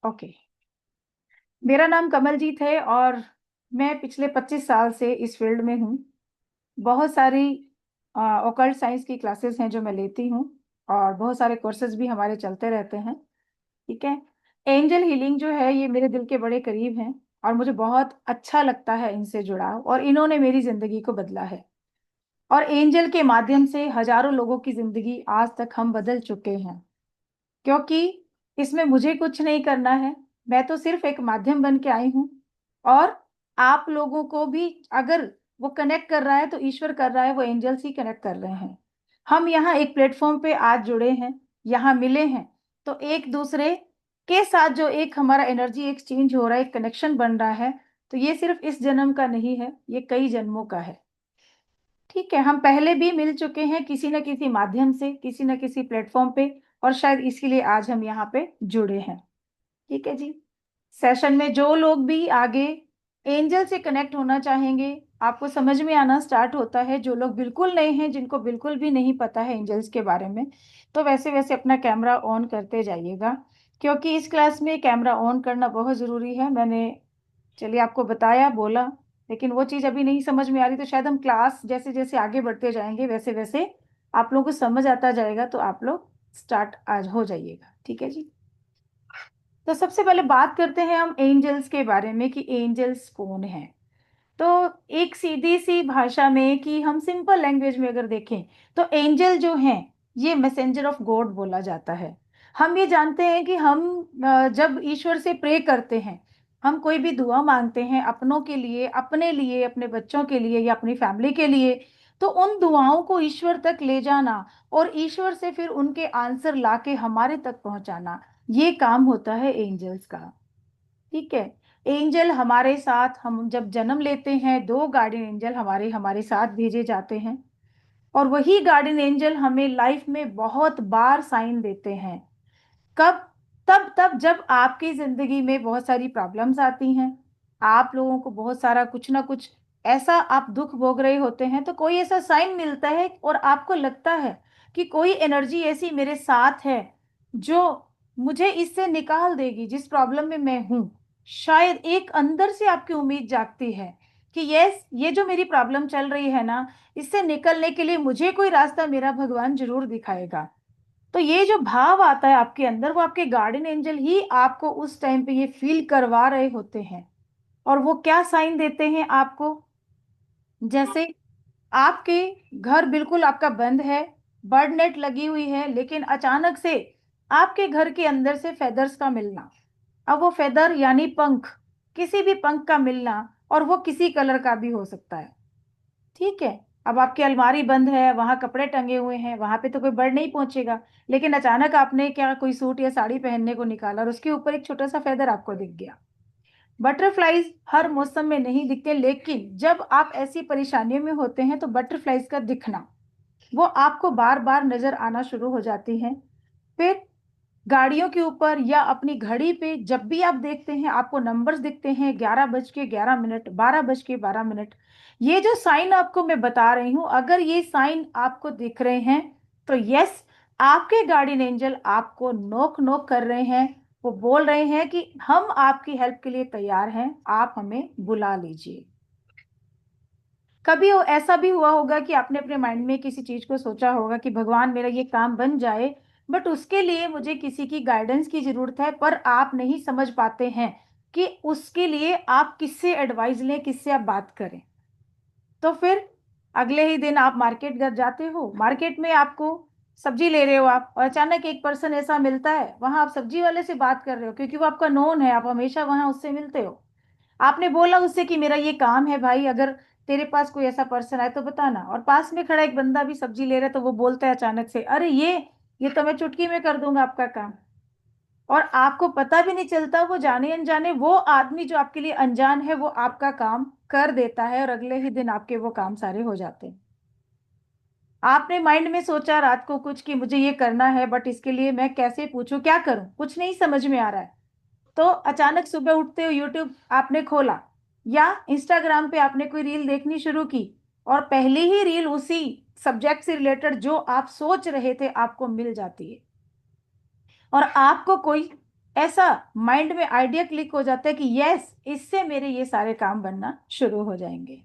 Okay. मेरा नाम कमलजीत है और मैं पिछले 25 साल से इस फील्ड में हूँ। बहुत सारी ओकल्ट साइंस की क्लासेस हैं जो मैं लेती हूँ, और बहुत सारे कोर्सेज भी हमारे चलते रहते हैं। ठीक है। एंजल हीलिंग जो है ये मेरे दिल के बड़े करीब हैं, और मुझे बहुत अच्छा लगता है इनसे जुड़ाव, और इन्होंने मेरी जिंदगी को बदला है। और एंजल के माध्यम से हजारों लोगों की जिंदगी आज तक हम बदल चुके हैं, क्योंकि इसमें मुझे कुछ नहीं करना है। मैं तो सिर्फ एक माध्यम बन के आई हूँ, और आप लोगों को भी अगर वो कनेक्ट कर रहा है तो ईश्वर कर रहा है, वो एंजल्स ही कनेक्ट कर रहे हैं। हम यहाँ एक प्लेटफॉर्म पे आज जुड़े हैं, यहाँ मिले हैं, तो एक दूसरे के साथ जो एक हमारा एनर्जी एक्सचेंज हो रहा है, एक कनेक्शन बन रहा है, तो ये सिर्फ इस जन्म का नहीं है, ये कई जन्मों का है। ठीक है। हम पहले भी मिल चुके हैं किसी न किसी माध्यम से, किसी न किसी प्लेटफॉर्म पे, और शायद इसीलिए आज हम यहाँ पे जुड़े हैं। ठीक है जी। सेशन में जो लोग भी आगे एंजल से कनेक्ट होना चाहेंगे, आपको समझ में आना स्टार्ट होता है। जो लोग बिल्कुल नए हैं, जिनको बिल्कुल भी नहीं पता है एंजल्स के बारे में, तो वैसे वैसे अपना कैमरा ऑन करते जाइएगा, क्योंकि इस क्लास में कैमरा ऑन करना बहुत ज़रूरी है। मैंने चलिए आपको बताया, बोला, लेकिन वो चीज़ अभी नहीं समझ में आ रही, तो शायद हम क्लास जैसे जैसे आगे बढ़ते जाएंगे वैसे वैसे आप लोगों को समझ आता जाएगा, तो आप लोग स्टार्ट आज हो जाइएगा। ठीक है जी। तो सबसे पहले बात करते हैं हम एंजल्स के बारे में कि एंजल्स कौन है। तो एक सीधी सी भाषा में, कि हम सिंपल लैंग्वेज में अगर देखें, तो एंजल जो हैं ये मैसेंजर ऑफ गॉड बोला जाता है। हम ये जानते हैं कि हम जब ईश्वर से प्रे करते हैं, हम कोई भी दुआ मांगते हैं अपनों के लिए, अपने लिए, अपने बच्चों के लिए या अपनी फैमिली के लिए, तो उन दुआओं को ईश्वर तक ले जाना और ईश्वर से फिर उनके आंसर लाके हमारे तक पहुंचाना, ये काम होता है एंजल्स का। ठीक है। एंजल हमारे साथ, हम जब जन्म लेते हैं, दो गार्डियन एंजल हमारे हमारे साथ भेजे जाते हैं, और वही गार्डियन एंजल हमें लाइफ में बहुत बार साइन देते हैं। कब? तब जब आपकी जिंदगी में बहुत सारी प्रॉब्लम्स आती हैं, आप लोगों को बहुत सारा कुछ ना कुछ ऐसा आप दुख भोग रहे होते हैं, तो कोई ऐसा साइन मिलता है और आपको लगता है कि कोई एनर्जी ऐसी मेरे साथ है जो मुझे इससे निकाल देगी, जिस प्रॉब्लम में मैं हूं। शायद एक अंदर से आपकी उम्मीद जागती है कि यस, ये जो मेरी प्रॉब्लम चल रही है ना, इससे निकलने के लिए मुझे कोई रास्ता मेरा भगवान जरूर दिखाएगा। तो ये जो भाव आता है आपके अंदर, वो आपके गार्डियन एंजल ही आपको उस टाइम पे ये फील करवा रहे होते हैं। और वो क्या साइन देते हैं आपको? जैसे आपके घर बिल्कुल आपका बंद है, बर्ड नेट लगी हुई है, लेकिन अचानक से आपके घर के अंदर से फेदर्स का मिलना। अब वो फेदर यानी पंख, किसी भी पंख का मिलना, और वो किसी कलर का भी हो सकता है। ठीक है। अब आपकी अलमारी बंद है, वहां कपड़े टंगे हुए हैं, वहां पे तो कोई बर्ड नहीं पहुंचेगा, लेकिन अचानक आपने क्या कोई सूट या साड़ी पहनने को निकाला और उसके ऊपर एक छोटा सा फेदर आपको दिख गया। बटरफ्लाईज हर मौसम में नहीं दिखते, लेकिन जब आप ऐसी परेशानियों में होते हैं तो बटरफ्लाईज का दिखना, वो आपको बार बार नजर आना शुरू हो जाती है। फिर गाड़ियों के ऊपर या अपनी घड़ी पे जब भी आप देखते हैं, आपको नंबर्स दिखते हैं, 11:11, 12:12। ये जो साइन आपको मैं बता रही हूं, अगर ये साइन आपको दिख रहे हैं, तो यस, आपके गार्डियन एंजल आपको नोक नोक कर रहे हैं। वो बोल रहे हैं कि हम आपकी हेल्प के लिए तैयार हैं, आप हमें बुला लीजिए। कभी ऐसा भी हुआ होगा कि आपने अपने माइंड में किसी चीज को सोचा होगा कि भगवान मेरा ये काम बन जाए, बट उसके लिए मुझे किसी की गाइडेंस की जरूरत है, पर आप नहीं समझ पाते हैं कि उसके लिए आप किससे एडवाइस लें, किससे आप बात करें। तो फिर अगले ही दिन आप मार्केट घर जाते हो, मार्केट में आपको सब्जी ले रहे हो आप, और अचानक एक पर्सन ऐसा मिलता है, वहां आप सब्जी वाले से बात कर रहे हो क्योंकि वो आपका नोन है, आप हमेशा वहां उससे मिलते हो। आपने बोला उससे कि मेरा ये काम है भाई, अगर तेरे पास कोई ऐसा पर्सन आए तो बताना, और पास में खड़ा एक बंदा भी सब्जी ले रहा है, तो वो बोलता है अचानक से, अरे ये तो मैं चुटकी में कर दूंगा आपका काम। और आपको पता भी नहीं चलता, वो जाने अनजाने वो आदमी जो आपके लिए अनजान है, वो आपका काम कर देता है, और अगले ही दिन आपके वो काम सारे हो जाते हैं। आपने माइंड में सोचा रात को कुछ कि मुझे ये करना है, बट इसके लिए मैं कैसे पूछूं, क्या करूं, कुछ नहीं समझ में आ रहा है। तो अचानक सुबह उठते हो, यूट्यूब आपने खोला या इंस्टाग्राम पे आपने कोई रील देखनी शुरू की, और पहली ही रील उसी सब्जेक्ट से रिलेटेड जो आप सोच रहे थे आपको मिल जाती है। और आपको कोई ऐसा माइंड में आइडिया क्लिक हो जाता है कि यस, इससे मेरे ये सारे काम बनना शुरू हो जाएंगे।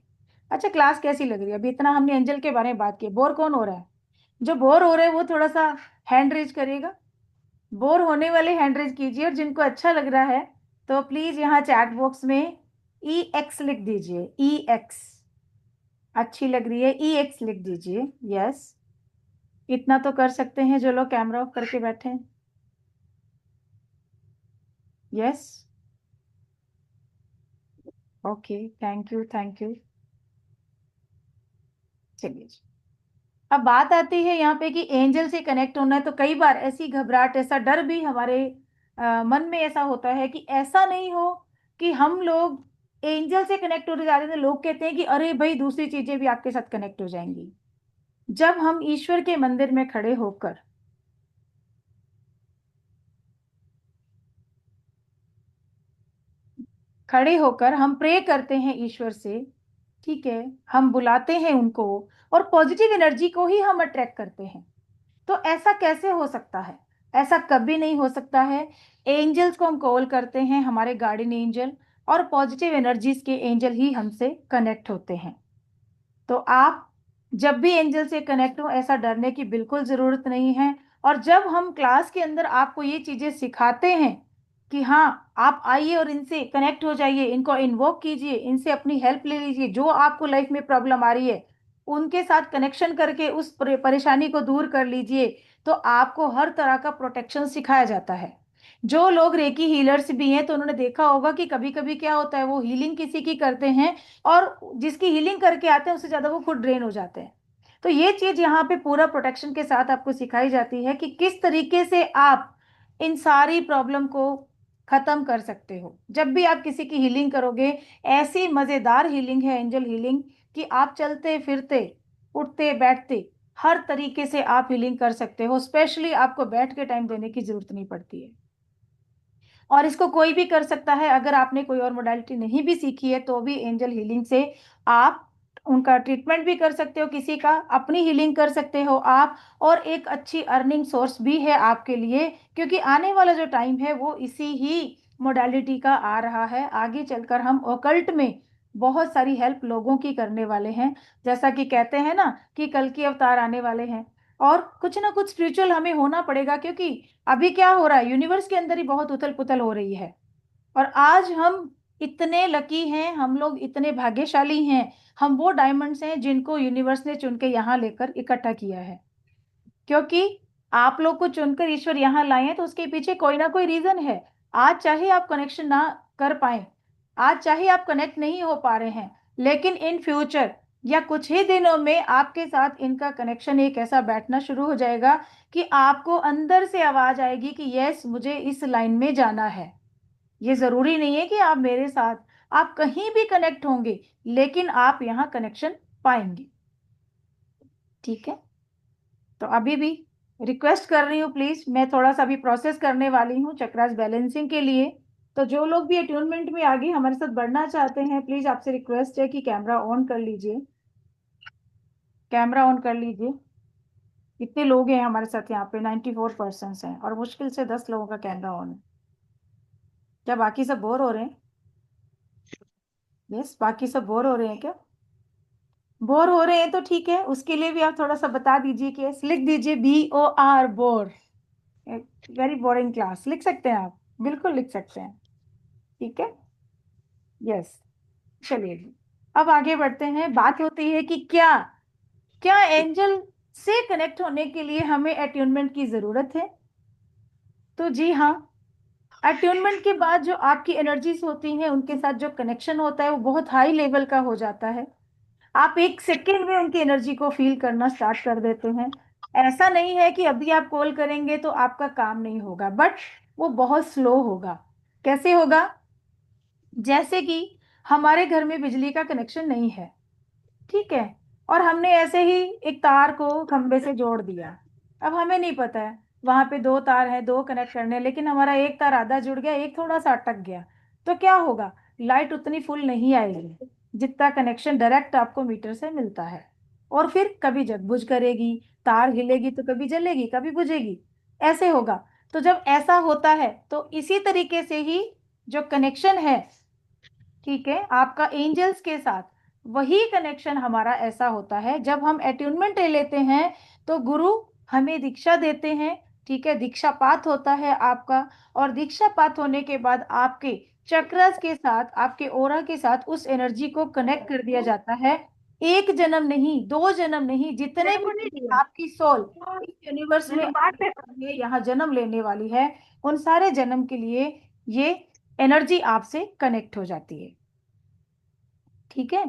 अच्छा, क्लास कैसी लग रही है? अभी इतना हमने एंजल के बारे में बात की, बोर कौन हो रहा है? जो बोर हो रहे हैं वो थोड़ा सा हैंड रेज करिएगा। बोर होने वाले हैंड रेज कीजिए, और जिनको अच्छा लग रहा है तो प्लीज यहाँ चैट बॉक्स में EX लिख दीजिए। EX अच्छी लग रही है, EX लिख दीजिए। यस, इतना तो कर सकते हैं जो लोग कैमरा ऑफ करके बैठे हैं। Yes, okay, thank you thank you. चलिए जी। अब बात आती है यहाँ पे कि एंजल से कनेक्ट होना है, तो कई बार ऐसी घबराहट, ऐसा डर भी हमारे मन में ऐसा होता है कि ऐसा नहीं हो कि हम लोग एंजल से कनेक्ट होने जा रहे थे, लोग कहते हैं कि अरे भाई दूसरी चीजें भी आपके साथ कनेक्ट हो जाएंगी। जब हम ईश्वर के मंदिर में खड़े होकर हम प्रे करते हैं ईश्वर से, ठीक है, हम बुलाते हैं उनको, और पॉजिटिव एनर्जी को ही हम अट्रैक्ट करते हैं। तो ऐसा कैसे हो सकता है? ऐसा कभी नहीं हो सकता है। एंजल्स को हम कॉल करते हैं, हमारे गार्डियन एंजल, और पॉजिटिव एनर्जीज के एंजल ही हमसे कनेक्ट होते हैं। तो आप जब भी एंजल से कनेक्ट हो, ऐसा डरने की बिल्कुल जरूरत नहीं है। और जब हम क्लास के अंदर आपको ये चीजें सिखाते हैं कि हाँ, आप आइए और इनसे कनेक्ट हो जाइए, इनको इन्वोक कीजिए, इनसे अपनी हेल्प ले लीजिए, जो आपको लाइफ में प्रॉब्लम आ रही है उनके साथ कनेक्शन करके उस परेशानी को दूर कर लीजिए, तो आपको हर तरह का प्रोटेक्शन सिखाया जाता है। जो लोग रेकी हीलर्स भी हैं तो उन्होंने देखा होगा कि कभी कभी क्या होता है, वो हीलिंग किसी की करते हैं और जिसकी हीलिंग करके आते हैं उससे ज्यादा वो खुद ड्रेन हो जाते हैं। तो ये चीज यहाँ पे पूरा प्रोटेक्शन के साथ आपको सिखाई जाती है कि किस तरीके से आप इन सारी प्रॉब्लम को खत्म कर सकते हो। जब भी आप किसी की हीलिंग करोगे, ऐसी मजेदार हीलिंग है एंजल हीलिंग कि आप चलते फिरते, उठते बैठते, हर तरीके से आप हीलिंग कर सकते हो। स्पेशली आपको बैठ के टाइम देने की जरूरत नहीं पड़ती है। और इसको कोई भी कर सकता है, अगर आपने कोई और मोडालिटी नहीं भी सीखी है तो भी एंजल हीलिंग से आप उनका ट्रीटमेंट भी कर सकते हो, किसी का अपनी हीलिंग कर सकते हो आप, और एक अच्छी अर्निंग सोर्स भी है आपके लिए, क्योंकि आने वाला जो टाइम है वो इसी ही मोडालिटी का आ रहा है। आगे चलकर हम ओकल्ट में बहुत सारी हेल्प लोगों की करने वाले हैं, जैसा कि कहते हैं ना कि कल की अवतार आने वाले हैं, और कुछ ना कुछ स्पिरिचुअल हमें होना पड़ेगा, क्योंकि अभी क्या हो रहा है, यूनिवर्स के अंदर ही बहुत उथल पुथल हो रही है। और आज हम इतने लकी हैं, हम लोग इतने भाग्यशाली हैं, हम वो डायमंड्स हैं जिनको यूनिवर्स ने चुन के यहाँ लेकर इकट्ठा किया है। क्योंकि आप लोग को चुनकर ईश्वर यहाँ लाए हैं तो उसके पीछे कोई ना कोई रीजन है। आज चाहे आप कनेक्शन ना कर पाए, आज चाहे आप कनेक्ट नहीं हो पा रहे हैं, लेकिन इन फ्यूचर या कुछ ही दिनों में आपके साथ इनका कनेक्शन एक ऐसा बैठना शुरू हो जाएगा कि आपको अंदर से आवाज आएगी कि यस, मुझे इस लाइन में जाना है। ये जरूरी नहीं है कि आप मेरे साथ, आप कहीं भी कनेक्ट होंगे, लेकिन आप यहाँ कनेक्शन पाएंगे। ठीक है, तो अभी भी रिक्वेस्ट कर रही हूँ, प्लीज, मैं थोड़ा सा अभी प्रोसेस करने वाली हूँ चक्रास बैलेंसिंग के लिए। तो जो लोग भी अट्यूनमेंट में आगे हमारे साथ बढ़ना चाहते हैं, प्लीज आपसे रिक्वेस्ट है कि कैमरा ऑन कर लीजिए, कैमरा ऑन कर लीजिए। इतने लोग हैं हमारे साथ यहाँ पे, 94 पर्सन हैं, और मुश्किल से 10 लोगों का कैमरा ऑन है। क्या बाकी सब बोर हो रहे हैं? यस, बाकी सब बोर हो रहे हैं क्या? बोर हो रहे हैं तो ठीक है, उसके लिए भी आप थोड़ा सा बता दीजिए कि लिख दीजिए BOR, bore. Very boring class लिख सकते हैं आप, बिल्कुल लिख सकते हैं। ठीक है, यस। चलिए जी, अब आगे बढ़ते हैं। बात होती है कि क्या क्या एंजल से कनेक्ट होने के लिए हमें अट्यूनमेंट की जरूरत है? तो जी हाँ, अट्यूनमेंट के बाद जो आपकी एनर्जीज होती हैं उनके साथ जो कनेक्शन होता है वो बहुत हाई लेवल का हो जाता है। आप एक सेकेंड में उनकी एनर्जी को फील करना स्टार्ट कर देते हैं। ऐसा नहीं है कि अभी आप कॉल करेंगे तो आपका काम नहीं होगा, बट वो बहुत स्लो होगा। कैसे होगा? जैसे कि हमारे घर में बिजली का कनेक्शन नहीं है, ठीक है, और हमने ऐसे ही एक तार को खंबे से जोड़ दिया। अब हमें नहीं पता है वहां पे दो तार है, दो कनेक्ट करने, लेकिन हमारा एक तार आधा जुड़ गया, एक थोड़ा सा अटक गया। तो क्या होगा? लाइट उतनी फुल नहीं आएगी जितना कनेक्शन डायरेक्ट आपको मीटर से मिलता है। और फिर कभी जगबुझ करेगी, तार हिलेगी तो कभी जलेगी कभी बुझेगी, ऐसे होगा। तो जब ऐसा होता है तो इसी तरीके से ही जो कनेक्शन है, ठीक है, आपका एंजल्स के साथ, वही कनेक्शन हमारा ऐसा होता है जब हम अट्यूनमेंट ले लेते हैं तो गुरु हमें दीक्षा देते हैं। ठीक है, दीक्षा पाठ होता है आपका, और दीक्षा पाठ होने के बाद आपके चक्रस के साथ, आपके ओरा के साथ उस एनर्जी को कनेक्ट कर दिया जाता है। एक जन्म नहीं, दो जन्म नहीं, जितने मेरे भी को नहीं दिया। आपकी सोल इस यूनिवर्स में मैंने बात आने पे वाली है, यहाँ जन्म लेने वाली है, उन सारे जन्म के लिए ये एनर्जी आपसे कनेक्ट हो जाती है। ठीक है,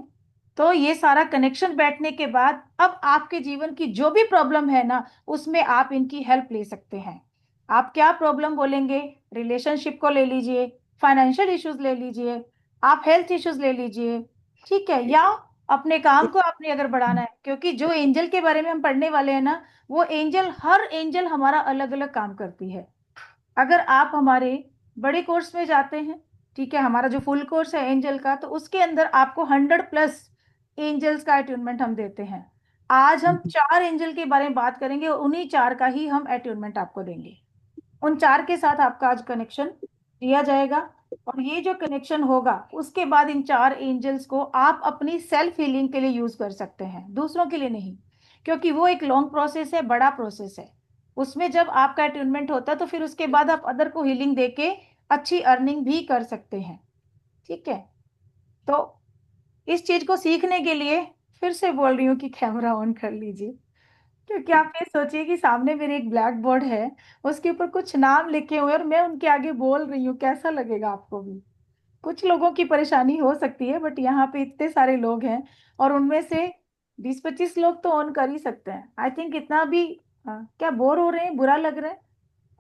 तो ये सारा कनेक्शन बैठने के बाद अब आपके जीवन की जो भी प्रॉब्लम है ना, उसमें आप इनकी हेल्प ले सकते हैं। आप क्या प्रॉब्लम बोलेंगे, रिलेशनशिप को ले लीजिए, फाइनेंशियल इश्यूज ले लीजिए, आप हेल्थ इश्यूज ले लीजिए, ठीक है, या अपने काम को आपने अगर बढ़ाना है, क्योंकि जो एंजल के बारे में हम पढ़ने वाले हैं ना, वो एंजल, हर एंजल हमारा अलग अलग काम करती है। अगर आप हमारे बड़े कोर्स में जाते हैं, ठीक है, हमारा जो फुल कोर्स है एंजल का, तो उसके अंदर आपको 100+ एंजल्स का अट्यूनमेंट हम देते हैं। आज हम 4 एंजल के बारे में बात करेंगे और उन्हीं 4 का ही हम अट्यूनमेंट आपको देंगे। उन 4 के साथ आपका आज कनेक्शन दिया जाएगा, और ये जो कनेक्शन होगा उसके बाद इन 4 एंजल्स को आप अपनी सेल्फ हीलिंग के लिए यूज कर सकते हैं, दूसरों के लिए नहीं, क्योंकि वो एक लॉन्ग प्रोसेस है, बड़ा प्रोसेस है। उसमें जब आपका अट्यूनमेंट होता है तो फिर उसके बाद आप अदर को हीलिंग देके अच्छी अर्निंग भी कर सकते हैं। ठीक है, तो इस चीज को सीखने के लिए फिर से बोल रही हूँ कि कैमरा ऑन कर लीजिए, क्योंकि आप ये सोचिए कि सामने मेरे एक ब्लैक बोर्ड है, उसके ऊपर कुछ नाम लिखे हुए हैं और मैं उनके आगे बोल रही हूँ, कैसा लगेगा आपको भी। कुछ लोगों की परेशानी हो सकती है, बट यहाँ पे इतने सारे लोग हैं, और उनमें से 20-25 लोग तो ऑन कर ही सकते हैं, आई थिंक इतना भी। क्या बोर हो रहे हैं, बुरा लग रहा है,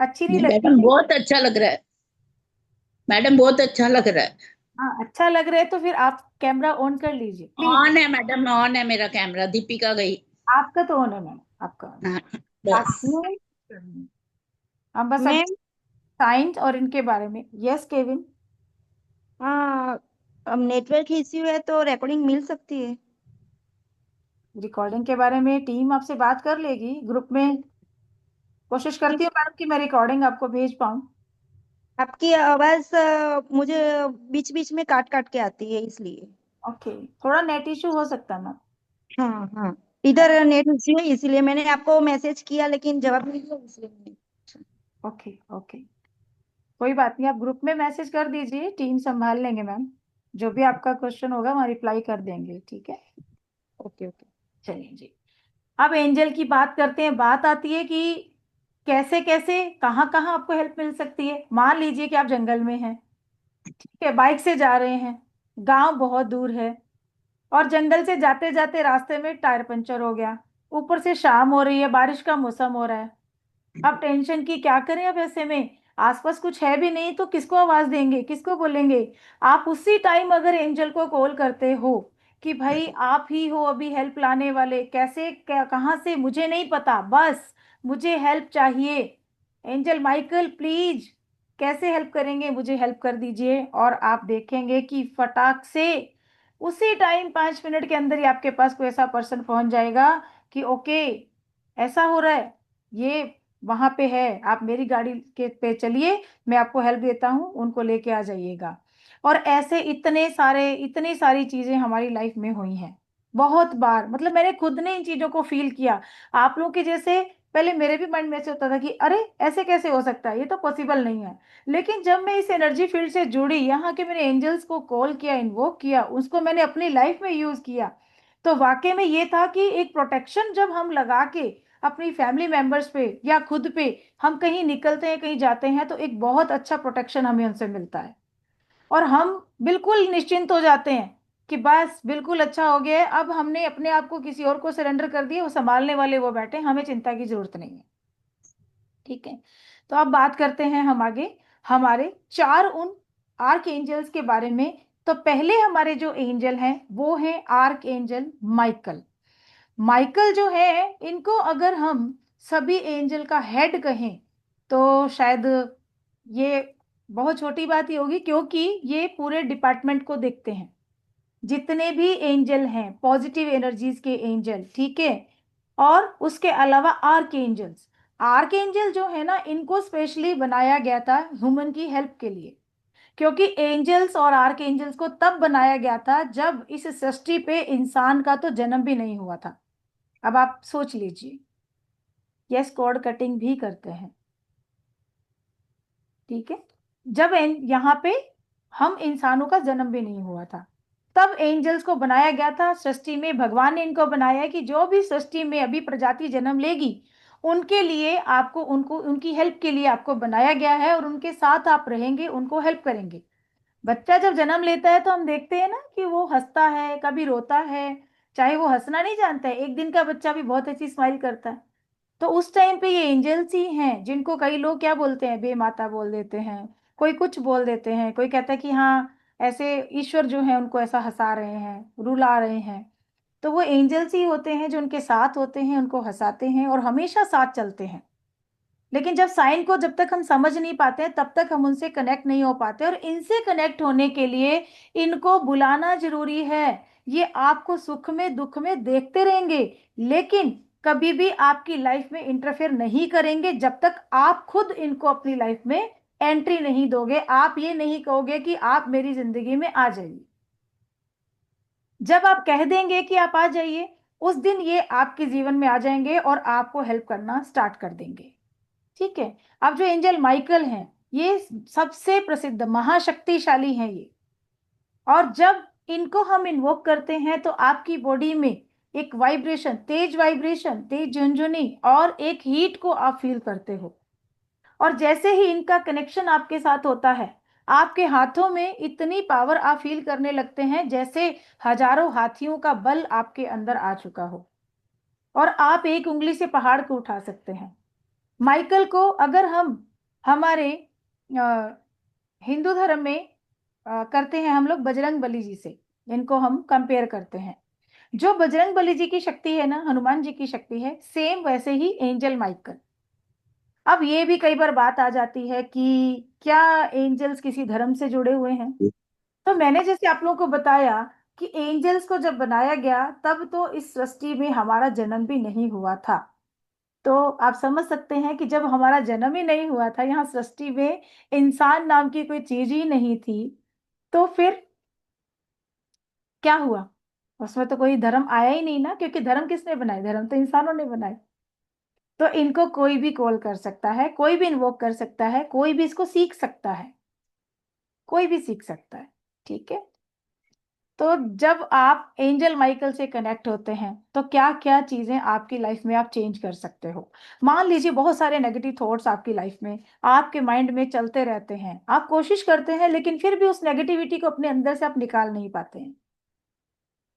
अच्छी नहीं नहीं लगती मैडम, थी? बहुत अच्छा लग रहा है। मैडम, बहुत अच्छा लग रहा है। हाँ, अच्छा लग रहा है तो फिर आप कैमरा ऑन कर लीजिए प्लीज। ऑन है मैडम, ऑन है मेरा कैमरा। दीपिका गई। आपका तो ऑन है मैम, आपका on हाँ, है। बस। आपने हम बस अभी मैम। साइंस और इनके बारे में, यस केविन। हाँ, अब नेटवर्क इश्यू है तो रिकॉर्डिंग मिल सकती है। रिकॉर्डिंग के बारे में टीम आपसे बात कर लेगी ग्रुप में, कोशिश करती हूँ किस मैडम कि मैं रिकॉर्डिंग आपको भेज पाऊँ। आपकी आवाज मुझे बीच बीच में काट काट के आती है इसलिए। ओके, थोड़ा नेट इशू हो सकता है मैम। हाँ हाँ, इधर नेट इश्यू है इसलिए मैंने आपको मैसेज किया लेकिन जवाब नहीं दिया इसलिए मैंने। ओके ओके, कोई बात नहीं, आप ग्रुप में मैसेज कर दीजिए, टीम संभाल लेंगे मैम, जो भी आपका क्वेश्चन होगा वहाँ रिप्लाई कर देंगे, ठीक है। Okay okay. चलिए जी, अब एंजल की बात करते हैं। बात आती है कि कैसे कैसे, कहाँ कहाँ आपको हेल्प मिल सकती है। मान लीजिए कि आप जंगल में हैं, ठीक है, बाइक से जा रहे हैं, गांव बहुत दूर है, और जंगल से जाते जाते रास्ते में टायर पंचर हो गया, ऊपर से शाम हो रही है, बारिश का मौसम हो रहा है। अब टेंशन की क्या करें, अब ऐसे में आसपास कुछ है भी नहीं, तो किसको आवाज देंगे, किसको बोलेंगे। आप उसी टाइम अगर एंजल को कॉल करते हो कि भाई आप ही हो अभी हेल्प लाने वाले, कैसे, क्या, कहाँ से, मुझे नहीं पता, बस मुझे हेल्प चाहिए, एंजल माइकल प्लीज, कैसे हेल्प करेंगे, मुझे हेल्प कर दीजिए, और आप देखेंगे कि फटाक से उसी टाइम 5 मिनट के अंदर ही आपके पास कोई ऐसा पर्सन पहुंच जाएगा कि ओके, ऐसा हो रहा है, ये वहां पे है, आप मेरी गाड़ी के पे चलिए, मैं आपको हेल्प देता हूँ, उनको लेके आ जाइएगा। और ऐसे इतने सारे, इतनी सारी चीजें हमारी लाइफ में हुई हैं बहुत बार, मतलब मैंने खुद ने इन चीजों को फील किया। आप लोग के जैसे पहले मेरे भी माइंड में ऐसे होता था कि अरे ऐसे कैसे हो सकता है, ये तो पॉसिबल नहीं है। लेकिन जब मैं इस एनर्जी फील्ड से जुड़ी, यहाँ के मैंने एंजल्स को कॉल किया, इन्वोक किया, उसको मैंने अपनी लाइफ में यूज किया, तो वाकई में ये था कि एक प्रोटेक्शन जब हम लगा के अपनी फैमिली मेंबर्स पे या खुद पे हम कहीं निकलते हैं, कहीं जाते हैं, तो एक बहुत अच्छा प्रोटेक्शन हमें उनसे मिलता है, और हम बिल्कुल निश्चिंत हो जाते हैं कि बस बिल्कुल अच्छा हो गया है, अब हमने अपने आप को किसी और को सरेंडर कर दिया, वो संभालने वाले वो बैठे, हमें चिंता की जरूरत नहीं है। ठीक है, तो अब बात करते हैं हम आगे हमारे 4 उन आर्क एंजल्स के बारे में। तो पहले हमारे जो एंजल हैं वो हैं आर्क एंजल माइकल। माइकल जो है, इनको अगर हम सभी एंजल का हेड कहें तो शायद ये बहुत छोटी बात ही होगी, क्योंकि ये पूरे डिपार्टमेंट को देखते हैं, जितने भी एंजल हैं पॉजिटिव एनर्जीज के एंजल, ठीक है, और उसके अलावा आर्क एंजल्स, आर्कएंजल जो है ना, इनको स्पेशली बनाया गया था ह्यूमन की हेल्प के लिए, क्योंकि एंजल्स और आर्कएंजल्स को तब बनाया गया था जब इस सृष्टि पे इंसान का तो जन्म भी नहीं हुआ था। अब आप सोच लीजिए, यस, कॉर्ड कटिंग भी करते हैं, ठीक है, जब यहाँ पे हम इंसानों का जन्म भी नहीं हुआ था, तब एंजल्स को बनाया गया था सृष्टि में। भगवान ने इनको बनाया है कि जो भी सृष्टि में अभी प्रजाति जन्म लेगी, उनके लिए आपको, उनको, उनकी हेल्प के लिए आपको बनाया गया है, और उनके साथ आप रहेंगे, उनको हेल्प करेंगे। बच्चा जब जन्म लेता है तो हम देखते हैं ना कि वो हंसता है, कभी रोता है, चाहे वो हंसना नहीं जानता है, 1 दिन का बच्चा भी बहुत अच्छी स्माइल करता है। तो उस टाइम पे ये एंजल्स ही हैं जिनको कई लोग क्या बोलते हैं, बेमाता बोल देते हैं, कोई कुछ बोल देते हैं, कोई कहता है कि हाँ ऐसे ईश्वर जो है उनको ऐसा हंसा रहे हैं, रुला रहे हैं। तो वो एंजल्स ही होते हैं जो उनके साथ होते हैं, उनको हंसाते हैं और हमेशा साथ चलते हैं। लेकिन जब साइन को जब तक हम समझ नहीं पाते हैं, तब तक हम उनसे कनेक्ट नहीं हो पाते, और इनसे कनेक्ट होने के लिए इनको बुलाना जरूरी है। ये आपको सुख में दुख में देखते रहेंगे, लेकिन कभी भी आपकी लाइफ में इंटरफेयर नहीं करेंगे जब तक आप खुद इनको अपनी लाइफ में एंट्री नहीं दोगे। आप ये नहीं कहोगे कि आप मेरी जिंदगी में आ जाइए। जब आप कह देंगे कि आप आ जाइए, उस दिन ये आपके जीवन में आ जाएंगे और आपको हेल्प करना स्टार्ट कर देंगे, ठीक है। अब जो एंजल माइकल हैं, ये सबसे प्रसिद्ध महाशक्तिशाली हैं ये, और जब इनको हम इन्वोक करते हैं तो आपकी बॉडी में एक वाइब्रेशन, तेज झुनझुनी और एक हीट को आप फील करते हो। और जैसे ही इनका कनेक्शन आपके साथ होता है, आपके हाथों में इतनी पावर आप फील करने लगते हैं जैसे हजारों हाथियों का बल आपके अंदर आ चुका हो, और आप एक उंगली से पहाड़ को उठा सकते हैं। माइकल को अगर हम हमारे हिंदू धर्म में करते हैं हम लोग बजरंग बली जी से, इनको हम कंपेयर करते हैं। जो बजरंग बली जी की शक्ति है ना, हनुमान जी की शक्ति है, सेम वैसे ही एंजल माइकल। अब ये भी कई बार बात आ जाती है कि क्या एंजल्स किसी धर्म से जुड़े हुए हैं। तो मैंने जैसे आप लोगों को बताया कि एंजल्स को जब बनाया गया तब तो इस सृष्टि में हमारा जन्म भी नहीं हुआ था। तो आप समझ सकते हैं कि जब हमारा जन्म ही नहीं हुआ था, यहाँ सृष्टि में इंसान नाम की कोई चीज ही नहीं थी, तो फिर क्या हुआ, उसमें तो कोई धर्म आया ही नहीं ना, क्योंकि धर्म किसने बनाए, धर्म तो इंसानों ने बनाए। तो इनको कोई भी कॉल कर सकता है, कोई भी इन्वोक कर सकता है, कोई भी इसको सीख सकता है, कोई भी सीख सकता है, ठीक है। तो जब आप एंजल माइकल से कनेक्ट होते हैं तो क्या क्या चीजें आपकी लाइफ में आप चेंज कर सकते हो। मान लीजिए बहुत सारे नेगेटिव थॉट्स आपकी लाइफ में, आपके माइंड में चलते रहते हैं, आप कोशिश करते हैं लेकिन फिर भी उस नेगेटिविटी को अपने अंदर से आप निकाल नहीं पाते हैं,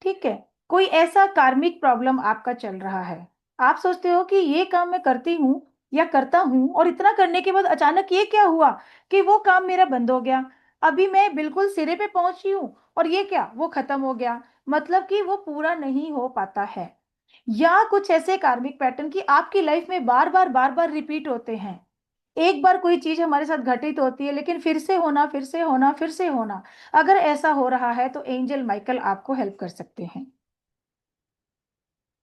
ठीक है। कोई ऐसा कार्मिक प्रॉब्लम आपका चल रहा है, आप सोचते हो कि ये काम मैं करती हूँ या करता हूँ, और इतना करने के बाद अचानक ये क्या हुआ कि वो काम मेरा बंद हो गया, अभी मैं बिल्कुल सिरे पे पहुंची हूँ और ये क्या, वो खत्म हो गया, मतलब कि वो पूरा नहीं हो पाता है। या कुछ ऐसे कार्मिक पैटर्न की आपकी लाइफ में बार बार रिपीट होते हैं। एक बार कोई चीज हमारे साथ घटित होती है लेकिन फिर से होना, फिर से होना, फिर से होना। अगर ऐसा हो रहा है तो एंजल माइकल आपको हेल्प कर सकते हैं।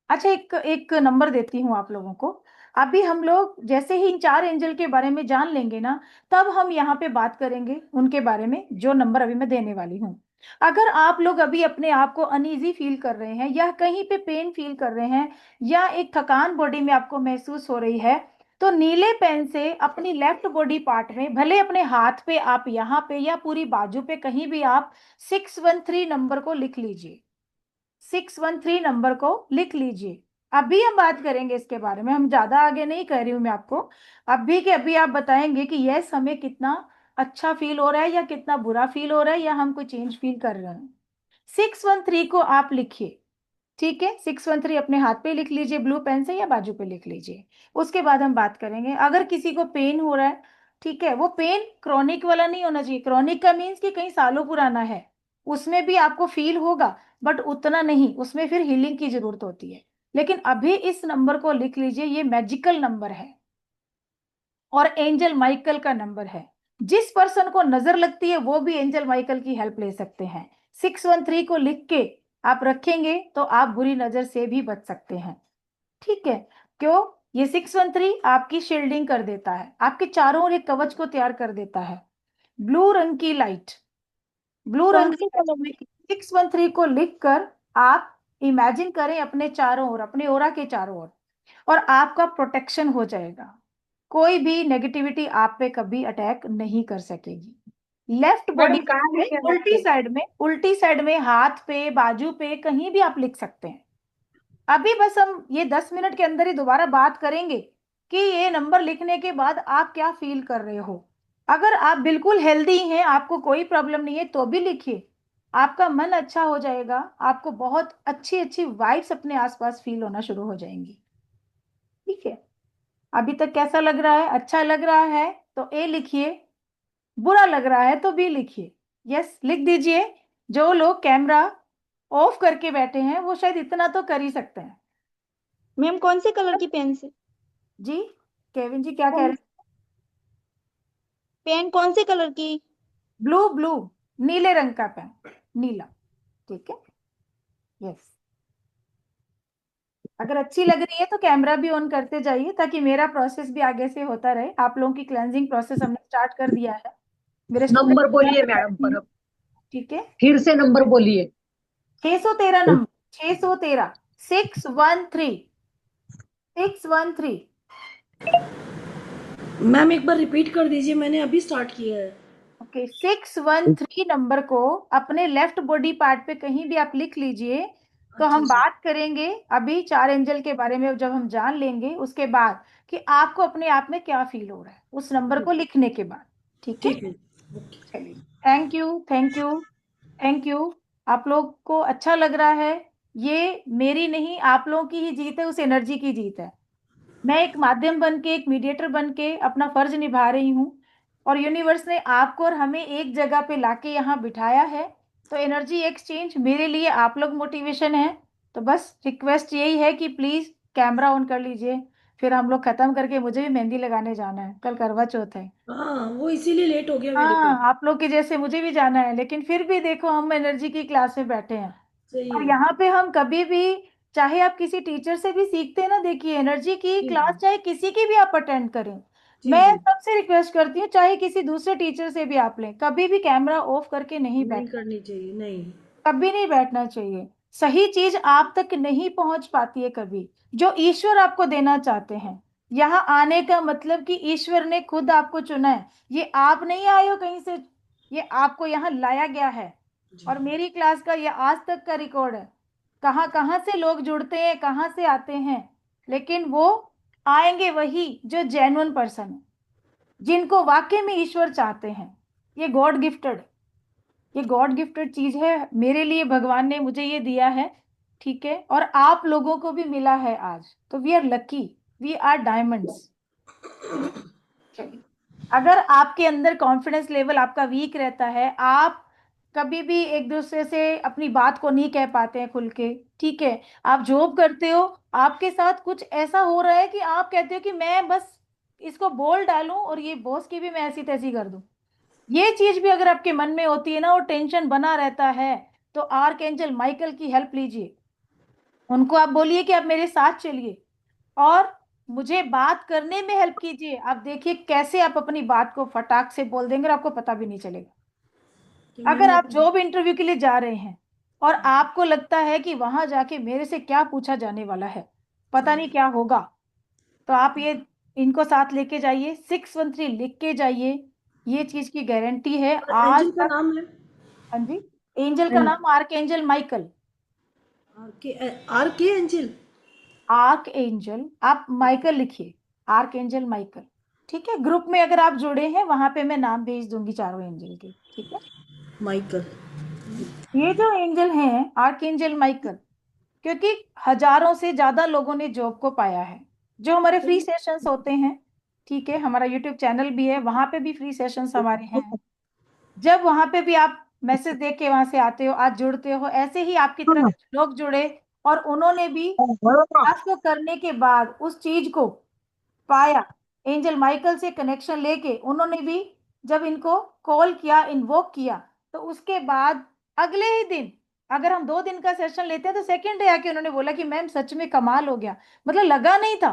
अच्छा, एक एक नंबर देती हूँ आप लोगों को। अभी हम लोग जैसे ही इन 4 एंजल के बारे में जान लेंगे ना, तब हम यहाँ पे बात करेंगे उनके बारे में, जो नंबर अभी मैं देने वाली हूँ। अगर आप लोग अभी अपने आप को अनईजी फील कर रहे हैं, या कहीं पे पेन फील कर रहे हैं, या एक थकान बॉडी में आपको महसूस हो रही है, तो नीले पेन से अपनी लेफ्ट बॉडी पार्ट में, भले अपने हाथ पे, आप यहाँ पे या पूरी बाजू पे कहीं भी, आप 613 नंबर को लिख लीजिए। 613 नंबर को लिख लीजिए। अभी हम बात करेंगे इसके बारे में, हम ज्यादा आगे नहीं कह रही हूं मैं आपको। अभी के अभी आप बताएंगे कि यस, हमें कितना अच्छा फील हो रहा है या कितना बुरा फील हो रहा है, या हम कोई चेंज फील कर रहे हैं। 613 को आप लिखिए, ठीक है। 613 अपने हाथ पे लिख लीजिए, ब्लू पेन से, या बाजू पे लिख लीजिए। उसके बाद हम बात करेंगे, अगर किसी को पेन हो रहा है, ठीक है, वो पेन क्रॉनिक वाला नहीं होना चाहिए। क्रॉनिक का मीन्स कि कई सालों पुराना है, उसमें भी आपको फील होगा, बट उतना नहीं, उसमें फिर हीलिंग की जरूरत होती है। लेकिन अभी इस नंबर को लिख लीजिए, ये मैजिकल नंबर है और एंजल माइकल का नंबर है। जिस पर्सन को नजर लगती है वो भी एंजल माइकल की हेल्प ले सकते हैं। 613 को लिख के आप रखेंगे तो आप बुरी नजर से भी बच सकते हैं, ठीक है। क्यों? ये 613 आपकी शील्डिंग कर देता है, आपके चारों ओर एक कवच को तैयार कर देता है। ब्लू रंग की लाइट, ब्लू कौन रंग की से लाइट कलर में की? 613 को लिखकर आप इमेजिन करें अपने चारों ओर, अपने ओरा के चारों ओर, और आपका प्रोटेक्शन हो जाएगा। कोई भी नेगेटिविटी आप पे कभी अटैक नहीं कर सकेगी। लेफ्ट बॉडी मैडम कहाँ में, लिखे उल्टी हैं? साइड में, उल्टी साइड में, हाथ पे, बाजू पे, कहीं भी आप लिख सकते हैं। अभी बस हम ये 10 मिनट के अंदर ही दोबारा बात करेंगे कि ये नंबर लिखने के बाद आप क्या फील कर रहे हो। अगर आप बिल्कुल हेल्दी हैं, आपको कोई प्रॉब्लम नहीं है, तो भी लिखिए। आपका मन अच्छा हो जाएगा, आपको बहुत अच्छी अच्छी वाइब्स अपने आसपास फील होना शुरू हो जाएंगी। ठीक है, अभी तक कैसा लग रहा है? अच्छा लग रहा है तो ए लिखिए, बुरा लग रहा है तो बी लिखिए। यस लिख दीजिए। जो लोग कैमरा ऑफ करके बैठे हैं वो शायद इतना तो कर ही सकते हैं। मैम कौन से कलर की पेन से? जी, केविन जी क्या कह रहे हैं? पेन कौन से कलर की? ब्लू, ब्लू, नीले रंग का पेन, नीला। ठीक है, यस। अगर अच्छी लग रही है तो कैमरा भी ऑन करते जाइए ताकि मेरा प्रोसेस भी आगे से होता रहे। आप लोगों की क्लेंजिंग प्रोसेस हमने स्टार्ट कर दिया है, मेरे स्टूडेंट नंबर यहाँ बोलिए पे मैडम बैठे पर हैं। अब। ठीक है, फिर से नंबर बोलिए। 613 नंबर, 613, 613, 613। मैम एक बार रिपीट कर दीजिए, मैंने अभी स्टार्ट किया है। ओके, 613 नंबर को अपने लेफ्ट बॉडी पार्ट पे कहीं भी आप लिख लीजिए। तो अच्छा हम जी, बात करेंगे अभी 4 एंजल के बारे में, जब हम जान लेंगे उसके बाद कि आपको अपने आप में क्या फील हो रहा है उस नंबर को ठीक लिखने के बाद। ठीक है, ठीक है। ओके। चलिए। Thank you, thank you, thank you. आप लोग को अच्छा लग रहा है? ये मेरी नहीं, आप लोगों की ही जीत है, उस एनर्जी की जीत है। मैं एक माध्यम बन के, एक मीडिएटर बन के अपना फर्ज निभा रही हूँ, और यूनिवर्स ने आपको और हमें एक जगह पे लाके यहाँ बिठाया है। तो एनर्जी एक्सचेंज मेरे लिए आप लोग मोटिवेशन है। तो बस रिक्वेस्ट यही है कि प्लीज कैमरा ऑन कर लीजिए। फिर हम लोग खत्म करके मुझे भी मेहंदी लगाने जाना है, कल करवा चौथ है। हाँ, वो इसीलिए लेट हो गया मेरे को। हाँ, आप लोग के जैसे मुझे भी जाना है, लेकिन फिर भी देखो हम एनर्जी की क्लास में बैठे हैं। सही और है। यहाँ पे हम कभी भी, चाहे आप किसी टीचर से भी सीखते हैं ना, देखिए एनर्जी की जी क्लास जी चाहे किसी की भी आप अटेंड करें, जी मैं जी। सबसे रिक्वेस्ट करती हूँ चाहे किसी दूसरे टीचर से भी आप लें, कभी भी कैमरा ऑफ करके नहीं नहीं बैठना, करनी चाहिए, नहीं। कभी नहीं बैठना चाहिए। सही चीज आप तक नहीं पहुंच पाती है कभी, जो ईश्वर आपको देना चाहते हैं। यहाँ आने का मतलब कि ईश्वर ने खुद आपको चुना है, ये आप नहीं आए हो कहीं से, ये आपको यहाँ लाया गया है। जी। और मेरी क्लास का ये आज तक का रिकॉर्ड है, कहाँ कहाँ से लोग जुड़ते हैं, कहाँ से आते हैं, लेकिन वो आएंगे वही जो जेन्युइन पर्सन है, जिनको वाकई में ईश्वर चाहते हैं। ये गॉड गिफ्टेड, ये गॉड गिफ्टेड चीज है मेरे लिए, भगवान ने मुझे ये दिया है। ठीक है, और आप लोगों को भी मिला है आज, तो we are lucky, we are diamonds. चलिए, अगर आपके अंदर कॉन्फिडेंस लेवल आपका वीक रहता है, आप कभी भी एक दूसरे से अपनी बात को नहीं कह पाते हैं खुल के, ठीक है, आप जॉब करते हो, आपके साथ कुछ ऐसा हो रहा है कि आप कहते हो कि मैं बस इसको बोल डालूं और ये बॉस की भी मैं ऐसी तैसी कर दूं, ये चीज भी अगर आपके मन में होती है ना और टेंशन बना रहता है, तो आर्क एंजल माइकल की हेल्प लीजिए। उनको आप बोलिए कि आप मेरे साथ चलिए और मुझे बात करने में हेल्प कीजिए। आप देखिए कैसे आप अपनी बात को फटाक से बोल देंगे और आपको पता भी नहीं चलेगा। तो अगर मैम आप जॉब इंटरव्यू के लिए जा रहे हैं और आपको लगता है कि वहां जाके मेरे से क्या पूछा जाने वाला है, पता नहीं क्या होगा, तो आप ये इनको साथ लेके जाइए, 613 लिख के जाइए। ये चीज की गारंटी है आज एंजल का तक। नाम है? हाँ जी, एंजल का नाम आर्क एंजल माइकल। आर के? आर के एंजल? आर्क एंजल, आप माइकल लिखिए, आर्क एंजल माइकल। ठीक है, ग्रुप में अगर आप जुड़े हैं वहां पे मैं नाम भेज दूंगी चारों एंजल के। ठीक है, माइकल। ये जो एंजल हैं आर्क एंजल माइकल, क्योंकि हजारों से ज्यादा लोगों ने जॉब को पाया है। जो हमारे फ्री सेशंस होते हैं, ठीक है, हमारा यूट्यूब चैनल भी है, वहां पे भी फ्री सेशंस हमारे हैं। जब वहां पे भी आप मैसेज देख के वहां से आते हो, आज जुड़ते हो, ऐसे ही आपकी तरह लोग जुड़े और उन्होंने भी क्लास को करने के बाद उस चीज को पाया, एंजल माइकल से कनेक्शन लेके उन्होंने भी जब इनको कॉल किया, इन्वोक किया, तो उसके बाद अगले ही दिन, अगर हम 2 दिन का सेशन लेते हैं तो सेकंड डे आके उन्होंने बोला कि मैम सच में कमाल हो गया, मतलब लगा नहीं था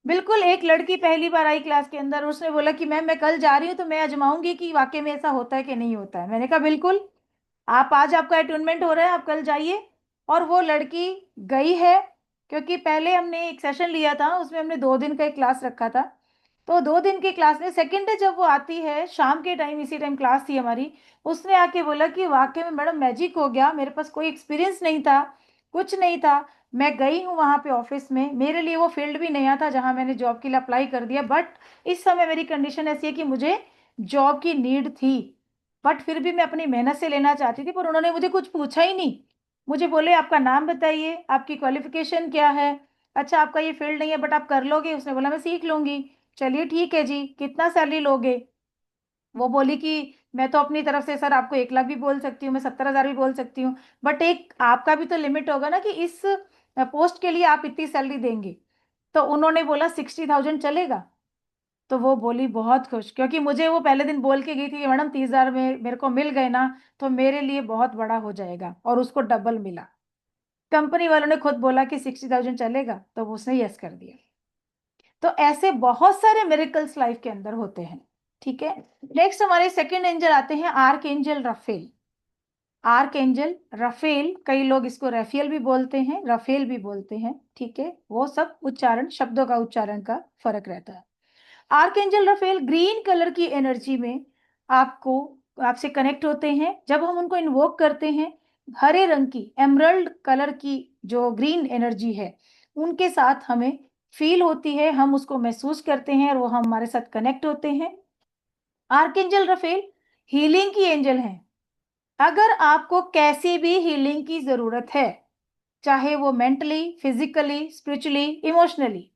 बिल्कुल, एक लड़की पहली बार आई क्लास के अंदर, उसने बोला कि मैम मैं कल जा रही हूँ तो मैं आजमाऊंगी कि वाकई में ऐसा होता है कि नहीं होता है। मैंने कहा बिल्कुल, आप आज आपका अटूनमेंट हो रहा है, आप कल जाइए। और वो लड़की गई है, क्योंकि पहले हमने एक सेशन लिया था, उसमें हमने 2 दिन का एक क्लास रखा था। तो 2 दिन की क्लास में सेकेंड डे जब वो आती है शाम के टाइम, इसी टाइम क्लास थी हमारी, उसने आके बोला कि वाकई में मैडम मैजिक हो गया, मेरे पास कोई एक्सपीरियंस नहीं था, कुछ नहीं था। मैं गई हूँ वहां पे ऑफिस में, मेरे लिए वो फील्ड भी नया था जहां मैंने जॉब के लिए अप्लाई कर दिया, बट इस समय मेरी कंडीशन ऐसी है कि मुझे जॉब की नीड थी, बट फिर भी मैं अपनी मेहनत से लेना चाहती थी, पर उन्होंने मुझे कुछ पूछा ही नहीं। मुझे बोले आपका नाम बताइए, आपकी क्वालिफिकेशन क्या है, अच्छा आपका ये फील्ड नहीं है बट आप कर लोगे। उसने बोला मैं सीख लूंगी। चलिए ठीक है जी, कितना सैलरी लोगे? वो बोली कि मैं तो अपनी तरफ से सर आपको 1 लाख भी बोल सकती हूँ, मैं 70,000 भी बोल सकती हूँ, बट एक आपका भी तो लिमिट होगा ना कि इस पोस्ट के लिए आप इतनी सैलरी देंगे। तो उन्होंने बोला 60,000 चलेगा। तो वो बोली बहुत खुश, क्योंकि मुझे वो पहले दिन बोल के गई थी कि मैडम 30,000 में मेरे को मिल गए ना तो मेरे लिए बहुत बड़ा हो जाएगा, और उसको डबल मिला। कंपनी वालों ने खुद बोला कि 60,000 चलेगा, तो उसने यस कर दिया। तो ऐसे बहुत सारे मिरेकल्स लाइफ के अंदर होते हैं। ठीक है, नेक्स्ट हमारे सेकंड एंजल आते हैं archangel Raphael. Archangel Raphael, कई लोग इसको रफेल भी बोलते हैं, रफेल भी बोलते हैं, ठीक है, वो सब उच्चारण, शब्दों का उच्चारण का फर्क रहता है। आर्कएंजल रफेल ग्रीन कलर की एनर्जी में आपको, आपसे कनेक्ट होते हैं। जब हम उनको इन्वोक करते हैं, हरे रंग की एमरल्ड कलर की जो ग्रीन एनर्जी है उनके साथ हमें फील होती है, हम उसको महसूस करते हैं और वो हमारे साथ कनेक्ट होते हैं। आर्कएंजल रफेल हीलिंग की एंजल है। अगर आपको कैसी भी हीलिंग की जरूरत है, चाहे वो मेंटली, फिजिकली, स्पिरिचुअली, इमोशनली,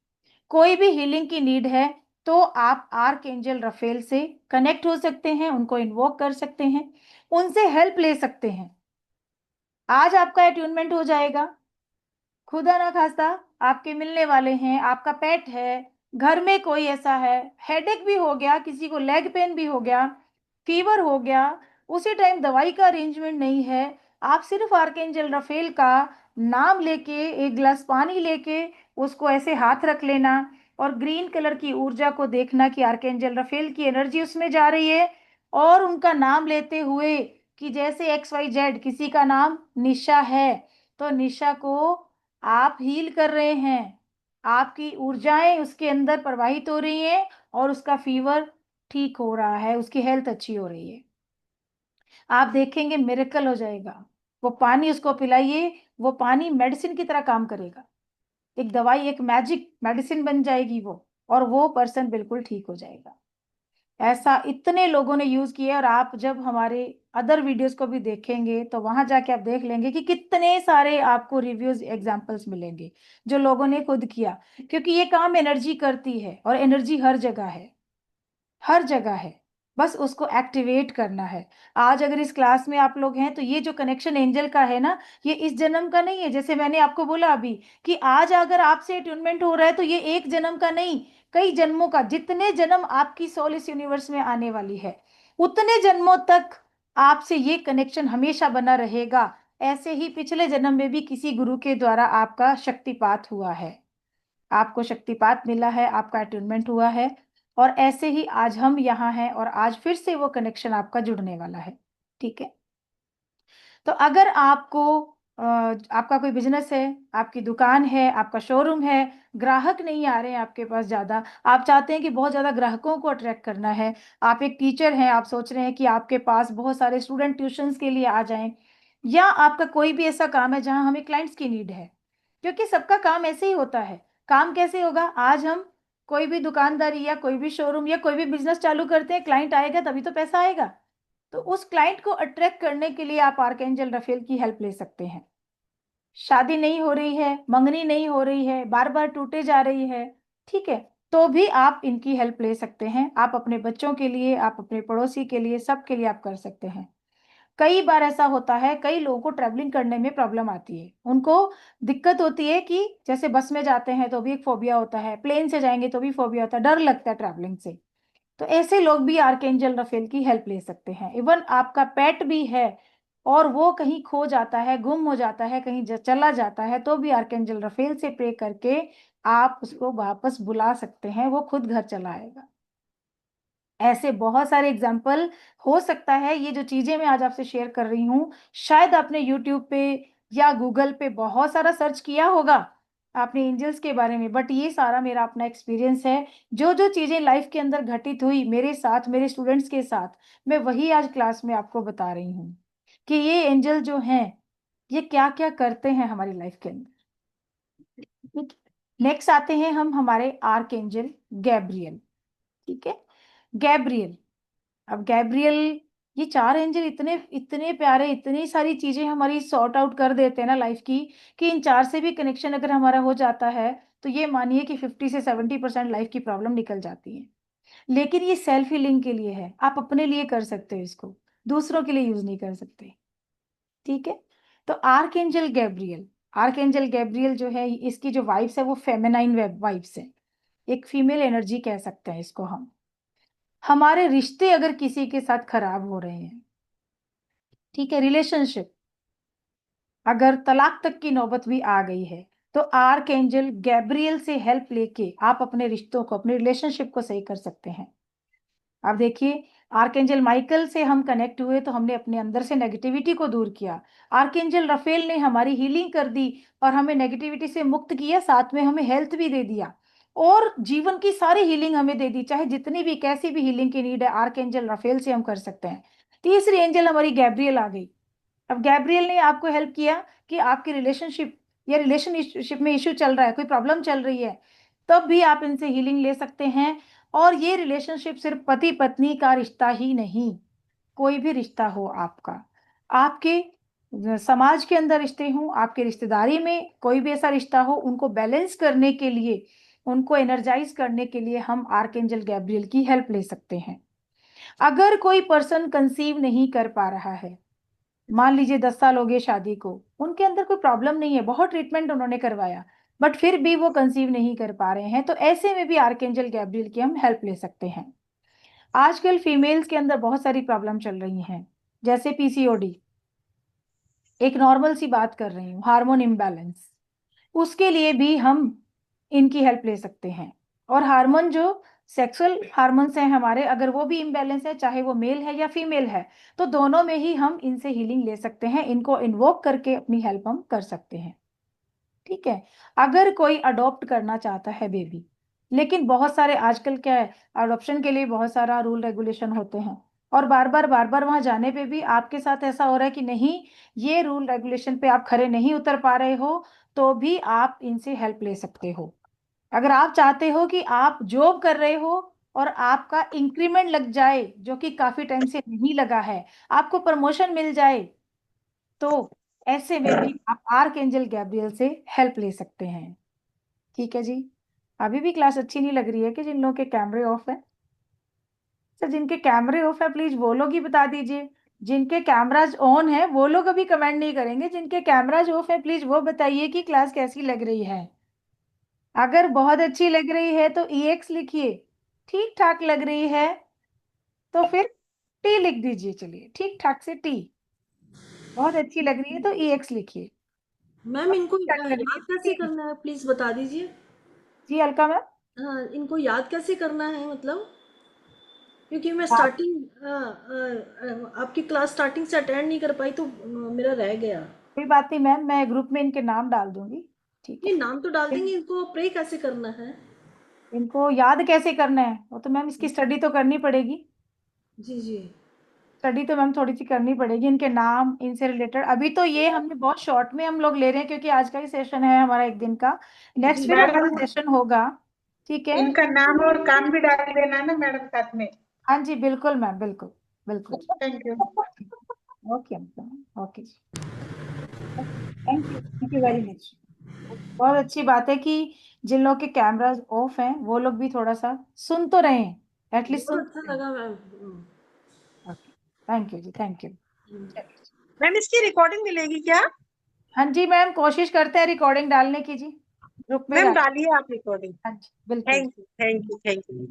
कोई भी हीलिंग की नीड है, तो आप आर्क एंजल रफेल से कनेक्ट हो सकते हैं, उनको इन्वोक कर सकते हैं, उनसे हेल्प ले सकते हैं। आज आपका अट्यूनमेंट हो जाएगा। खुदा ना खास्ता आपके मिलने वाले हैं, आपका पेट है, घर में कोई ऐसा है, हेडेक भी हो गया, किसी को लेग पेन भी हो गया, फीवर हो गया, उसी टाइम दवाई का अरेंजमेंट नहीं है, आप सिर्फ आर्कएंजल रफेल का नाम लेके, एक गिलास पानी लेके उसको ऐसे हाथ रख लेना और ग्रीन कलर की ऊर्जा को देखना कि आर्कएंजल रफेल की एनर्जी उसमें जा रही है, और उनका नाम लेते हुए कि जैसे XYZ किसी का नाम निशा है, तो निशा को आप हील कर रहे हैं, आपकी ऊर्जाएं उसके अंदर प्रवाहित हो रही हैं और उसका फीवर ठीक हो रहा है, उसकी हेल्थ अच्छी हो रही है। आप देखेंगे मिरेकल हो जाएगा। वो पानी उसको पिलाइए, वो पानी मेडिसिन की तरह काम करेगा, एक दवाई, एक मैजिक मेडिसिन बन जाएगी वो, और वो पर्सन बिल्कुल ठीक हो जाएगा। ऐसा इतने लोगों ने यूज किया है, और आप जब हमारे अदर वीडियोस को भी देखेंगे तो वहां जाके आप देख लेंगे कि कितने सारे आपको रिव्यूज, एग्जांपल्स मिलेंगे जो लोगों ने खुद किया, क्योंकि ये काम एनर्जी करती है और एनर्जी हर जगह है, हर जगह है, बस उसको एक्टिवेट करना है। आज अगर इस क्लास में आप लोग हैं तो ये जो कनेक्शन एंजल का है ना, ये इस जन्म का नहीं है, जैसे मैंने आपको बोला अभी कि आज अगर आपसे अट्यूनमेंट हो रहा है तो ये एक जन्म का नहीं, कई जन्मों का, जितने जन्म आपकी सोल इस यूनिवर्स में आने वाली है उतने जन्मों तक आपसे ये कनेक्शन हमेशा बना रहेगा। ऐसे ही पिछले जन्म में भी किसी गुरु के द्वारा आपका शक्तिपात हुआ है, आपको शक्तिपात मिला है, आपका अटूनमेंट हुआ है, और ऐसे ही आज हम यहाँ हैं और आज फिर से वो कनेक्शन आपका जुड़ने वाला है। ठीक है, तो अगर आपको आपका कोई बिजनेस है, आपकी दुकान है, आपका शोरूम है, ग्राहक नहीं आ रहे हैं आपके पास ज्यादा, आप चाहते हैं कि बहुत ज्यादा ग्राहकों को अट्रैक्ट करना है, आप एक टीचर हैं, आप सोच रहे हैं कि आपके पास बहुत सारे स्टूडेंट ट्यूशंस के लिए आ जाएं, या आपका कोई भी ऐसा काम है जहां हमें क्लाइंट्स की नीड है, क्योंकि सबका काम ऐसे ही होता है। काम कैसे होगा? आज हम कोई भी दुकानदारी या कोई भी शोरूम या कोई भी बिजनेस चालू करते हैं, क्लाइंट आएगा तभी तो पैसा आएगा। तो उस क्लाइंट को अट्रैक्ट करने के लिए आप आर्कएंजल रफेल की हेल्प ले सकते हैं। शादी नहीं हो रही है, मंगनी नहीं हो रही है, बार बार टूटे जा रही है, ठीक है, तो भी आप इनकी हेल्प ले सकते हैं। आप अपने बच्चों के लिए, आप अपने पड़ोसी के लिए, सबके लिए आप कर सकते हैं। कई बार ऐसा होता है, कई लोगों को ट्रैवलिंग करने में प्रॉब्लम आती है, उनको दिक्कत होती है कि जैसे बस में जाते हैं तो भी एक फोबिया होता है, प्लेन से जाएंगे तो भी फोबिया होता है, डर लगता है ट्रैवलिंग से। तो ऐसे लोग भी आर्कएंजल रफेल की हेल्प ले सकते हैं। इवन आपका पेट भी है और वो कहीं खो जाता है, गुम हो जाता है, कहीं चला जाता है, तो भी आर्कएंजल रफेल से प्रे करके आप उसको वापस बुला सकते हैं, वो खुद घर चला आएगा। ऐसे बहुत सारे एग्जाम्पल हो सकता है। ये जो चीजें मैं आज आपसे शेयर कर रही हूँ, शायद आपने यूट्यूब पे या गूगल पे बहुत सारा सर्च किया होगा आपने एंजल्स के बारे में, बट ये सारा मेरा अपना एक्सपीरियंस है। जो जो चीजें लाइफ के अंदर घटित हुई मेरे साथ, मेरे स्टूडेंट्स के साथ, मैं वही आज क्लास में आपको बता रही हूँ कि ये एंजल जो हैं ये क्या क्या करते हैं हमारी लाइफ के अंदर। नेक्स्ट आते हैं हम हमारे आर्क एंजल गैब्रियल। ठीक है, गैब्रियल। अब गैब्रियल, ये चार एंजल इतने इतने प्यारे, इतनी सारी चीजें हमारी सॉर्ट आउट कर देते हैं ना लाइफ की, कि इन चार से भी कनेक्शन अगर हमारा हो जाता है तो ये मानिए कि 50 से 70% लाइफ की प्रॉब्लम निकल जाती है। लेकिन ये सेल्फ हीलिंग के लिए है, आप अपने लिए कर सकते हो इसको, दूसरों के लिए यूज नहीं कर सकते। ठीक है, तो arc angel Gabriel, arc angel Gabriel जो है, इसकी जो वाइब्स है वो फेमिनाइन वाइब्स है, एक फीमेल एनर्जी कह सकते हैं इसको हम। हमारे रिश्ते अगर किसी के साथ खराब हो रहे हैं, ठीक है, रिलेशनशिप अगर तलाक तक की नौबत भी आ गई है, तो आर्क एंजल गैब्रियल से हेल्प लेके आप अपने रिश्तों को, अपने रिलेशनशिप को सही कर सकते हैं। अब देखिए, आर्कएंजल माइकल से हम कनेक्ट हुए तो हमने अपने अंदर से नेगेटिविटी को दूर किया। आर्कएंजल रफेल ने हमारी हीलिंग कर दी और हमें नेगेटिविटी से मुक्त किया, साथ में हमें हेल्थ भी दे दिया और जीवन की सारी हीलिंग हमें दे दी। चाहे जितनी भी कैसी भी हीलिंग की नीड है, आर्कएंजल रफेल से हम कर सकते हैं। तीसरी एंजल हमारी गैब्रियल आ गई। अब गैब्रियल ने आपको हेल्प किया कि आपकी रिलेशनशिप या रिलेशनशिप में इश्यू चल रहा है, कोई प्रॉब्लम चल रही है, तब भी आप इनसे हीलिंग ले सकते हैं। और ये रिलेशनशिप सिर्फ पति पत्नी का रिश्ता ही नहीं, कोई भी रिश्ता हो आपका, आपके समाज के अंदर रिश्ते हों, आपके रिश्तेदारी में कोई भी ऐसा रिश्ता हो, उनको बैलेंस करने के लिए, उनको एनर्जाइज करने के लिए हम आर्कएंजल गैब्रियल की हेल्प ले सकते हैं। अगर कोई पर्सन कंसीव नहीं कर पा रहा है, मान लीजिए 10 साल हो गए शादी को, उनके अंदर कोई प्रॉब्लम नहीं है, बहुत ट्रीटमेंट उन्होंने करवाया, बट फिर भी वो कंसीव नहीं कर पा रहे हैं, तो ऐसे में भी आर्कएंजल गैब्रियल की हम हेल्प ले सकते हैं। आजकल फीमेल्स के अंदर बहुत सारी प्रॉब्लम चल रही हैं, जैसे पीसीओडी, एक नॉर्मल सी बात कर रही हूँ, हार्मोन इम्बैलेंस, उसके लिए भी हम इनकी हेल्प ले सकते हैं। और हार्मोन जो सेक्सुअल हार्मोन्स हैं हमारे, अगर वो भी इम्बैलेंस है, चाहे वो मेल है या फीमेल है, तो दोनों में ही हम इनसे हीलिंग ले सकते हैं, इनको इन्वोक करके अपनी हेल्प हम कर सकते हैं। ठीक है, अगर कोई अडॉप्ट करना चाहता है बेबी, लेकिन बहुत सारे आजकल क्या है, अडॉप्शन के लिए बहुत सारा रूल रेगुलेशन होते हैं, और बार बार वहां जाने पे भी आपके साथ ऐसा हो रहा है कि नहीं, ये रूल रेगुलेशन पे आप खरे नहीं उतर पा रहे हो, तो भी आप इनसे हेल्प ले सकते हो। अगर आप चाहते हो कि आप जॉब कर रहे हो और आपका इंक्रीमेंट लग जाए, जो कि काफी टाइम से नहीं लगा है, आपको प्रमोशन मिल जाए, तो ऐसे में भी आप आर्क एंजल गैब्रियल से हेल्प ले सकते हैं। ठीक है जी, अभी भी क्लास अच्छी नहीं लग रही है कि जिन लोगों के कैमरे ऑफ है? अच्छा, जिनके कैमरे ऑफ है प्लीज वो लोग ही बता दीजिए, जिनके कैमराज ऑन है वो लोग अभी कमेंट नहीं करेंगे, जिनके कैमराज ऑफ है प्लीज वो बताइए कि क्लास कैसी लग रही है। अगर बहुत अच्छी लग रही है तो EX लिखिए, ठीक ठाक लग रही है तो फिर T लिख दीजिए, चलिए ठीक ठाक से T, बहुत अच्छी लग रही है तो EX लिखिए, मैम इनको ठीक ठाक लग रही याद है कैसे तो T। करना है प्लीज बता दीजिए। जी अलका मैम, हाँ, इनको याद कैसे करना है मतलब, क्योंकि मैं आप स्टार्टिंग आपकी क्लास स्टार्टिंग से अटेंड नहीं कर पाई तो मेरा रह गया। कोई बात नहीं मैम, मैं ग्रुप में इनके नाम डाल दूंगी। ठीक नहीं, है, नाम तो डाल देंगे, इन, इनको प्रे कैसे करना है? इनको याद कैसे करना है वो तो मैम इसकी स्टडी तो करनी पड़ेगी, जी जी। स्टडी तो मैम थोड़ी सी करनी पड़ेगी, इनके नाम, इनसे रिलेटेड। अभी तो ये हमने बहुत शॉर्ट में हम लोग ले रहे हैं क्योंकि आज का ही सेशन है हमारा एक दिन का, नेक्स्ट जी फिर जी। हमारा मैडम, सेशन होगा। ठीक है, इनका नाम और काम भी डाल देना ना मैडम साथ में। हाँ जी बिल्कुल मैम, बिल्कुल बिल्कुल। Thank you. ओके ओके जी, थैंक यू वेरी मच। बहुत अच्छी बात है कि जिन लोग के कैमरास ऑफ हैं वो लोग भी थोड़ा सा सुन तो रहे हैं, एटलीस्ट बहुत सुन तो अच्छा रहे हैं। लगा मैम। ओके, थैंक यू जी, थैंक यू। चलिए, मैम इसकी रिकॉर्डिंग मिलेगी क्या? हाँ जी मैम, कोशिश करते हैं रिकॉर्डिंग डालने की जी, ग्रुप में मैम डाल। डालिए आप रिकॉर्डिंग। हाँ जी बिल्कुल। Thank you thank you thank you.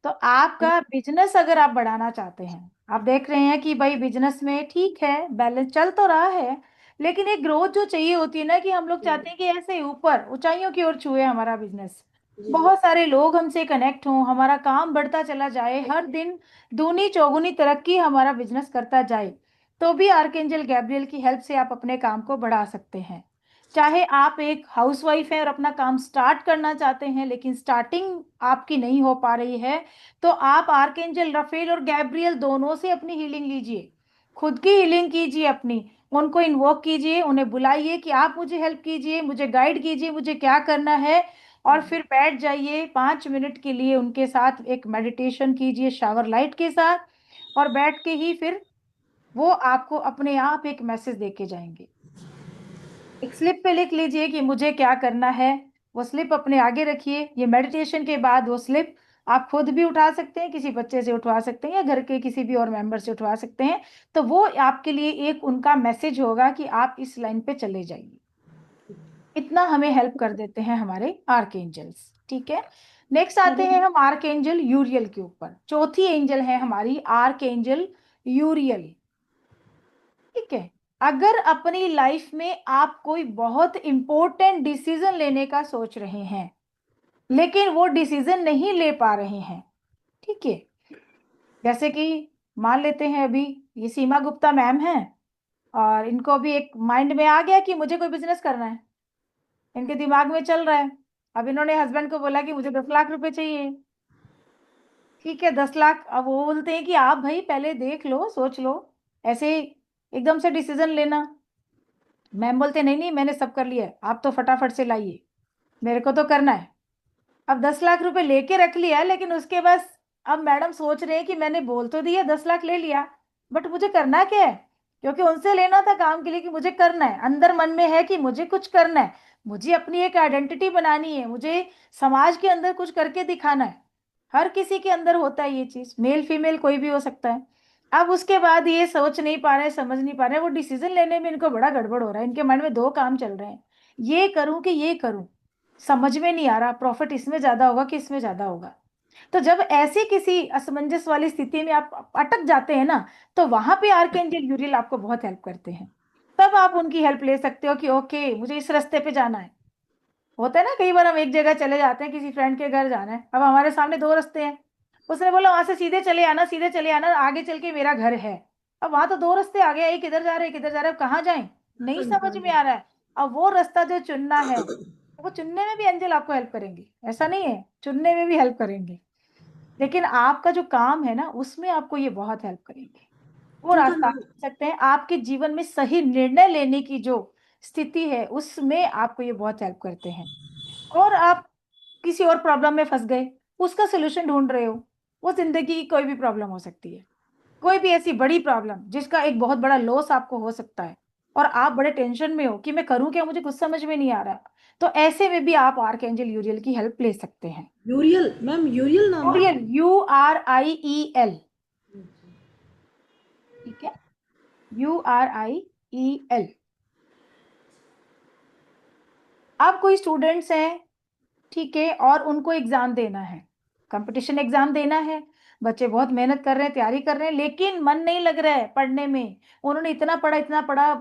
तो आपका बिजनेस अगर आप बढ़ाना चाहते हैं, आप देख रहे हैं कि भाई बिजनेस में ठीक है, बैलेंस चल तो रहा है, लेकिन एक ग्रोथ जो चाहिए होती है ना, कि हम लोग चाहते हैं कि ऐसे ऊपर ऊंचाइयों की ओर छुए हमारा बिजनेस, जी बहुत सारे लोग हमसे कनेक्ट हों, हमारा काम बढ़ता चला जाए, हर दिन दूनी चौगुनी तरक्की हमारा बिजनेस करता जाए, तो भी आर्कएंजल गैब्रियल की हेल्प से आप अपने काम को बढ़ा सकते हैं। चाहे आप एक हाउसवाइफ हैं और अपना काम स्टार्ट करना चाहते हैं, लेकिन स्टार्टिंग आपकी नहीं हो पा रही है, तो आप आर्कएंजल रफेल और गैब्रियल दोनों से अपनी हीलिंग लीजिए, खुद की हीलिंग कीजिए अपनी, उनको इन्वोक कीजिए, उन्हें बुलाइए कि आप मुझे हेल्प कीजिए, मुझे गाइड कीजिए, मुझे क्या करना है, और फिर बैठ जाइए 5 मिनट के लिए उनके साथ, एक मेडिटेशन कीजिए शावर लाइट के साथ, और बैठ के ही फिर वो आपको अपने आप एक मैसेज दे के जाएंगे। एक स्लिप पे लिख लीजिए कि मुझे क्या करना है, वो स्लिप अपने आगे रखिए। ये मेडिटेशन के बाद वो स्लिप आप खुद भी उठा सकते हैं, किसी बच्चे से उठवा सकते हैं, या घर के किसी भी और मेंबर से उठवा सकते हैं, तो वो आपके लिए एक उनका मैसेज होगा कि आप इस लाइन पे चले जाइए। इतना हमें हेल्प कर देते हैं हमारे आर्कएंजल्स। ठीक है, नेक्स्ट आते हैं हम आर्कएंजल यूरियल के ऊपर। चौथी एंजल है हमारी आर्कएंजल यूरियल। ठीक है, अगर अपनी लाइफ में आप कोई बहुत इंपॉर्टेंट डिसीजन लेने का सोच रहे हैं, लेकिन वो डिसीजन नहीं ले पा रहे हैं, ठीक है, जैसे कि मान लेते हैं अभी ये सीमा गुप्ता मैम हैं, और इनको अभी एक माइंड में आ गया कि मुझे कोई बिजनेस करना है, इनके दिमाग में चल रहा है। अब इन्होंने हस्बैंड को बोला कि मुझे 10 लाख रुपए चाहिए। ठीक है, 10 लाख। अब वो बोलते हैं कि आप भाई पहले देख लो, सोच लो, ऐसे एकदम से डिसीजन लेना। मैम बोलते नहीं नहीं, मैंने सब कर लिया है, आप तो फटाफट से लाइए, मेरे को तो करना है। अब 10 लाख रुपए लेके रख लिया, लेकिन उसके बाद अब मैडम सोच रहे हैं कि मैंने बोल तो दिया 10 लाख ले लिया, बट मुझे करना क्या है, क्योंकि उनसे लेना था काम के लिए कि मुझे करना है, अंदर मन में है कि मुझे कुछ करना है, मुझे अपनी एक आइडेंटिटी बनानी है, मुझे समाज के अंदर कुछ करके दिखाना है। हर किसी के अंदर होता है ये चीज, मेल फीमेल कोई भी हो सकता है। अब उसके बाद ये सोच नहीं पा रहे, समझ नहीं पा रहे, वो डिसीजन लेने में इनको बड़ा गड़बड़ हो रहा है, इनके माइंड में दो काम चल रहे हैं, ये करूं कि ये करूं, समझ में नहीं आ रहा प्रॉफिट इसमें ज्यादा होगा कि इसमें ज्यादा होगा। तो जब ऐसी किसी असमंजस वाली स्थिति में आप अटक जाते हैं ना, तो वहां पे आर्कएंजल यूरियल आपको बहुत हेल्प करते हैं। तब आप उनकी हेल्प ले सकते हो कि ओके मुझे इस रास्ते पे जाना है। होता है ना, कई बार हम एक जगह चले जाते हैं, किसी फ्रेंड के घर जाना है, अब हमारे सामने दो रास्ते हैं, उसने बोला वहां से सीधे चले आना, सीधे चले आना, आगे चल के मेरा घर है। अब वहां तो दो रास्ते आ गए, एक इधर जा रहे एक इधर जा रहे, अब कहाँ जाएं, नहीं समझ में आ रहा है। अब वो रास्ता जो चुनना है, वो चुनने में भी एंजल आपको हेल्प करेंगे, ऐसा नहीं है, चुनने में भी हेल्प करेंगे, लेकिन आपका जो काम है ना उसमें आपको ये बहुत हेल्प करेंगे। वो इनका रास्ता आप नाम चुन सकते हैं, आपके जीवन में सही निर्णय लेने की जो स्थिति है उसमें आपको ये बहुत हेल्प करते हैं। और आप किसी और प्रॉब्लम में फंस गए, उसका सोल्यूशन ढूंढ रहे हो, वो जिंदगी की कोई भी प्रॉब्लम हो सकती है, कोई भी ऐसी बड़ी प्रॉब्लम जिसका एक बहुत बड़ा लॉस आपको हो सकता है, और आप बड़े टेंशन में हो कि मैं करूं क्या, मुझे कुछ समझ में नहीं आ रहा, तो ऐसे में भी आप आर्कएंजल यूरियल की हेल्प ले सकते हैं। यूरियल, मैम यूरियल नाम है। यूरियल, URIEL। ठीक है, URIEL। अब कोई स्टूडेंट्स हैं, ठीक है, और उनको एग्जाम देना है, कंपटीशन एग्जाम देना है, बच्चे बहुत मेहनत कर रहे हैं, तैयारी कर रहे हैं, लेकिन मन नहीं लग रहा है पढ़ने में, उन्होंने इतना पढ़ा इतना पढ़ा,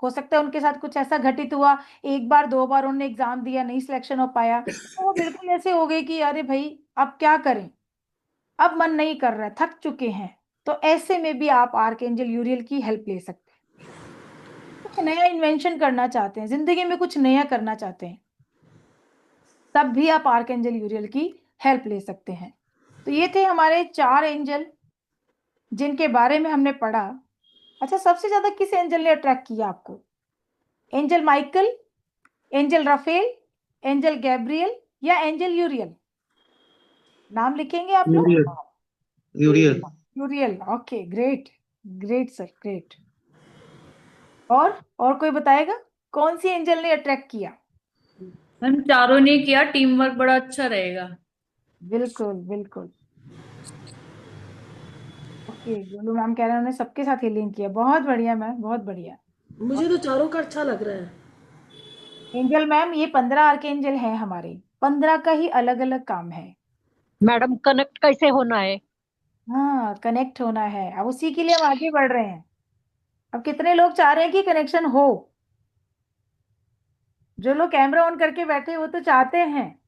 हो सकता है उनके साथ कुछ ऐसा घटित हुआ, एक बार दो बार उन्होंने एग्जाम दिया, नहीं सिलेक्शन हो पाया, तो वो बिल्कुल ऐसे हो गए कि अरे भाई अब क्या करें, अब मन नहीं कर रहा है, थक चुके हैं। तो ऐसे में भी आप आर्कएंजल यूरियल की हेल्प ले सकते हैं। कुछ नया इन्वेंशन करना चाहते हैं, जिंदगी में कुछ नया करना चाहते हैं, तब भी आप आर्कएंजल यूरियल की हेल्प ले सकते हैं। तो ये थे हमारे 4 एंजल जिनके बारे में हमने पढ़ा। अच्छा, सबसे ज्यादा किस एंजल ने अट्रैक्ट किया आपको? Angel Michael, angel Raphael, angel Gabriel, या एंजल यूरियल? नाम लिखेंगे आप लोग? Uriel Uriel Uriel, okay, great, great sir, great. और कोई बताएगा कौन सी एंजल ने अट्रैक्ट किया? हम चारों ने किया, टीम वर्क बड़ा अच्छा रहेगा। बिल्कुल बिल्कुल, ओके, गोलू मैम कह रहे हैं उन्होंने सबके साथ हीलिंग किया, बहुत बढ़िया मैम, बहुत बढ़िया। मुझे तो चारों का अच्छा लग रहा है। एंजल मैम, ये 15 आर्कएंजल हैं हमारे, 15 का ही अलग अलग काम है। मैडम कनेक्ट कैसे होना है? हाँ, कनेक्ट होना है, अब उसी के लिए हम आगे बढ़ रहे हैं। अब कितने लोग चाह रहे हैं कि कनेक्शन हो? जो लोग कैमरा ऑन करके बैठे वो तो चाहते हैं,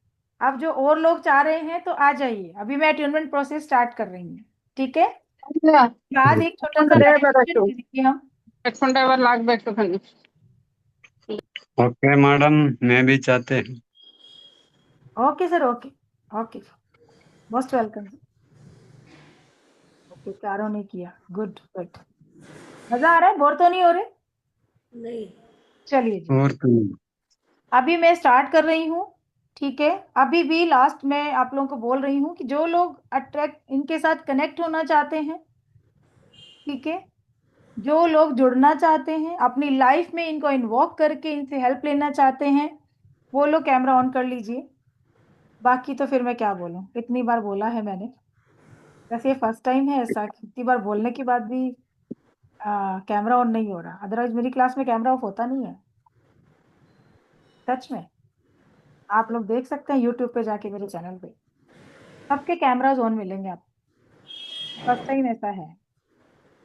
अब जो और लोग चाह रहे हैं तो आ जाइए, अभी मैं अट्यूनमेंट प्रोसेस स्टार्ट कर रही हूँ। ठीक है, बाद एक छोटा सा मेडिटेशन करेंगे हम। ओके मैडम, मैं भी चाहते हैं। Okay sir, okay okay, most welcome. Okay, चारों ने किया, गुड गुड। मजा आ रहा है, बोर तो नहीं हो रहे? नहीं। चलिए जी, और तो नहीं। अभी मैं स्टार्ट कर रही हूँ। ठीक है, अभी भी लास्ट में आप लोगों को बोल रही हूँ कि जो लोग अट्रैक्ट इनके साथ कनेक्ट होना चाहते हैं, ठीक है, जो लोग जुड़ना चाहते हैं अपनी लाइफ में, इनको इन्वॉल्व करके इनसे हेल्प लेना चाहते हैं, वो लोग कैमरा ऑन कर लीजिए। बाकी तो फिर मैं क्या बोलूँ, इतनी बार बोला है मैंने। वैसे ये फर्स्ट टाइम है ऐसा कि इतनी बार बोलने के बाद भी कैमरा ऑन नहीं हो रहा, अदरवाइज मेरी क्लास में कैमरा ऑफ होता नहीं है, सच में। आप लोग देख सकते हैं यूट्यूब पे जाके, मेरे चैनल पे सबके कैमराज ऑन मिलेंगे आप, फर्स्ट टाइम ऐसा है।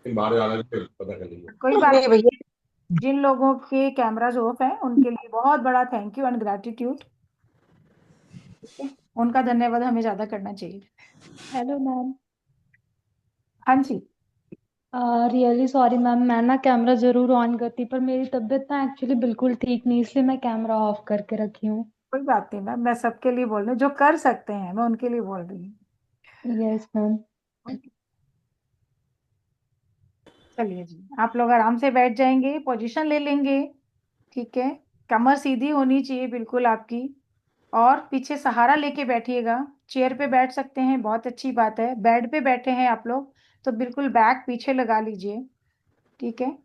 कोई बात नहीं नहीं, भैया, जिन लोगों के कैमराज ऑफ हैं उनके लिए बहुत बड़ा थैंक यू एंड ग्रैटिट्यूड। उनका धन्यवाद हमें ज्यादा करना चाहिए। Hello ma'am. हाँ जी, रियली सॉरी मैम, मैं ना कैमरा जरूर ऑन करती पर मेरी तबीयत ना एक्चुअली बिल्कुल ठीक नहीं, इसलिए मैं कैमरा ऑफ करके रखी हूँ। कोई बात नहीं मैम, मैं सबके लिए बोल रही हूँ, जो कर सकते हैं मैं उनके लिए बोल रही यस मैम। हूँ। चलिए जी, आप लोग आराम से बैठ जाएंगे, पोजीशन ले लेंगे। ठीक है, कमर सीधी होनी चाहिए बिल्कुल आपकी, और पीछे सहारा लेके बैठिएगा। चेयर पे बैठ सकते हैं, बहुत अच्छी बात है। बेड पे बैठे हैं आप लोग तो बिल्कुल बैक पीछे लगा लीजिए। ठीक है,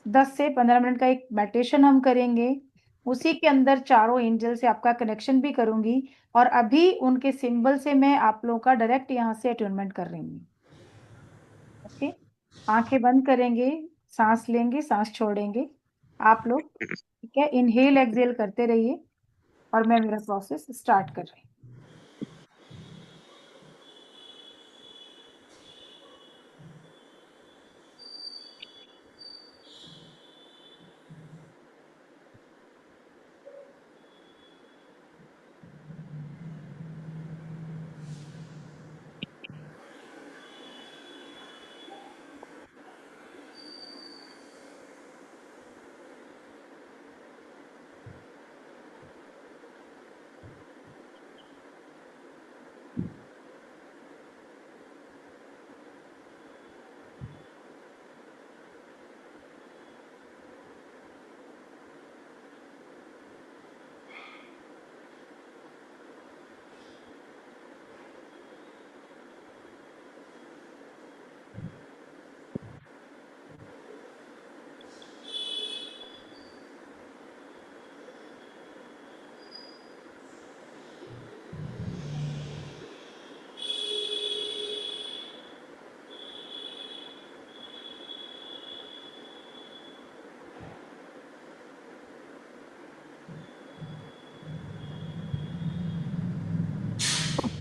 10 से 15 मिनट का एक मेडिटेशन हम करेंगे, उसी के अंदर चारों एंजल से आपका कनेक्शन भी करूंगी, और अभी उनके सिंबल से मैं आप लोगों का डायरेक्ट यहाँ से अटूनमेंट कर रही हूँ। ओके, आंखें बंद करेंगे, सांस लेंगे, सांस छोड़ेंगे आप लोग। ठीक है, इनहेल एक्सहेल करते रहिए, और मैं मेरा प्रोसेस स्टार्ट कर रही हूँ।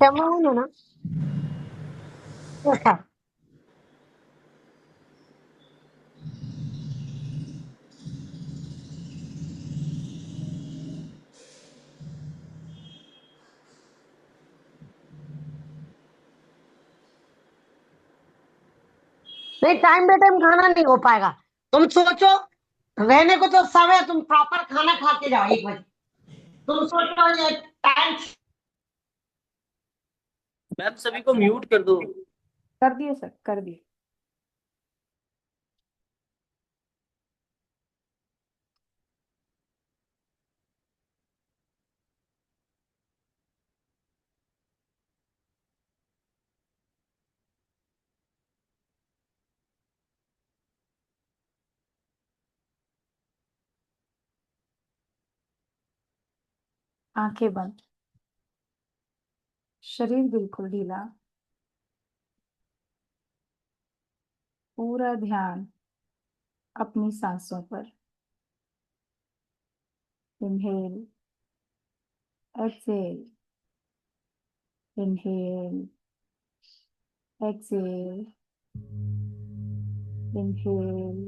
कैमरा ऑन है ना? अच्छा। नहीं, टाइम बे टाइम खाना नहीं हो पाएगा। तुम सोचो, रहने को तो समय, तुम प्रॉपर खाना खा के जाओ 1 बजे। तुम सोचो ये टाइम। मैम सभी को म्यूट कर दो। कर दिए सर, कर दिए। आंखें बंद, शरीर बिल्कुल ढीला, पूरा ध्यान अपनी सांसों पर। Inhale, exhale, inhale, exhale, inhale,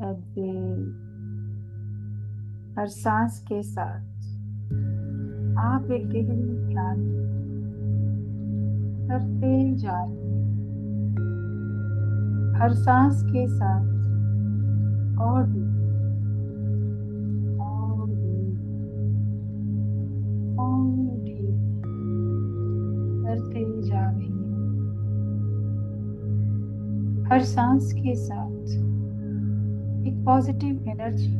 exhale, हर सांस के साथ आप एक गहरे ध्यान करते जा रहे हैं। हर सांस के साथ और भी और भी करते जा रही हैं। हर सांस के साथ एक पॉजिटिव एनर्जी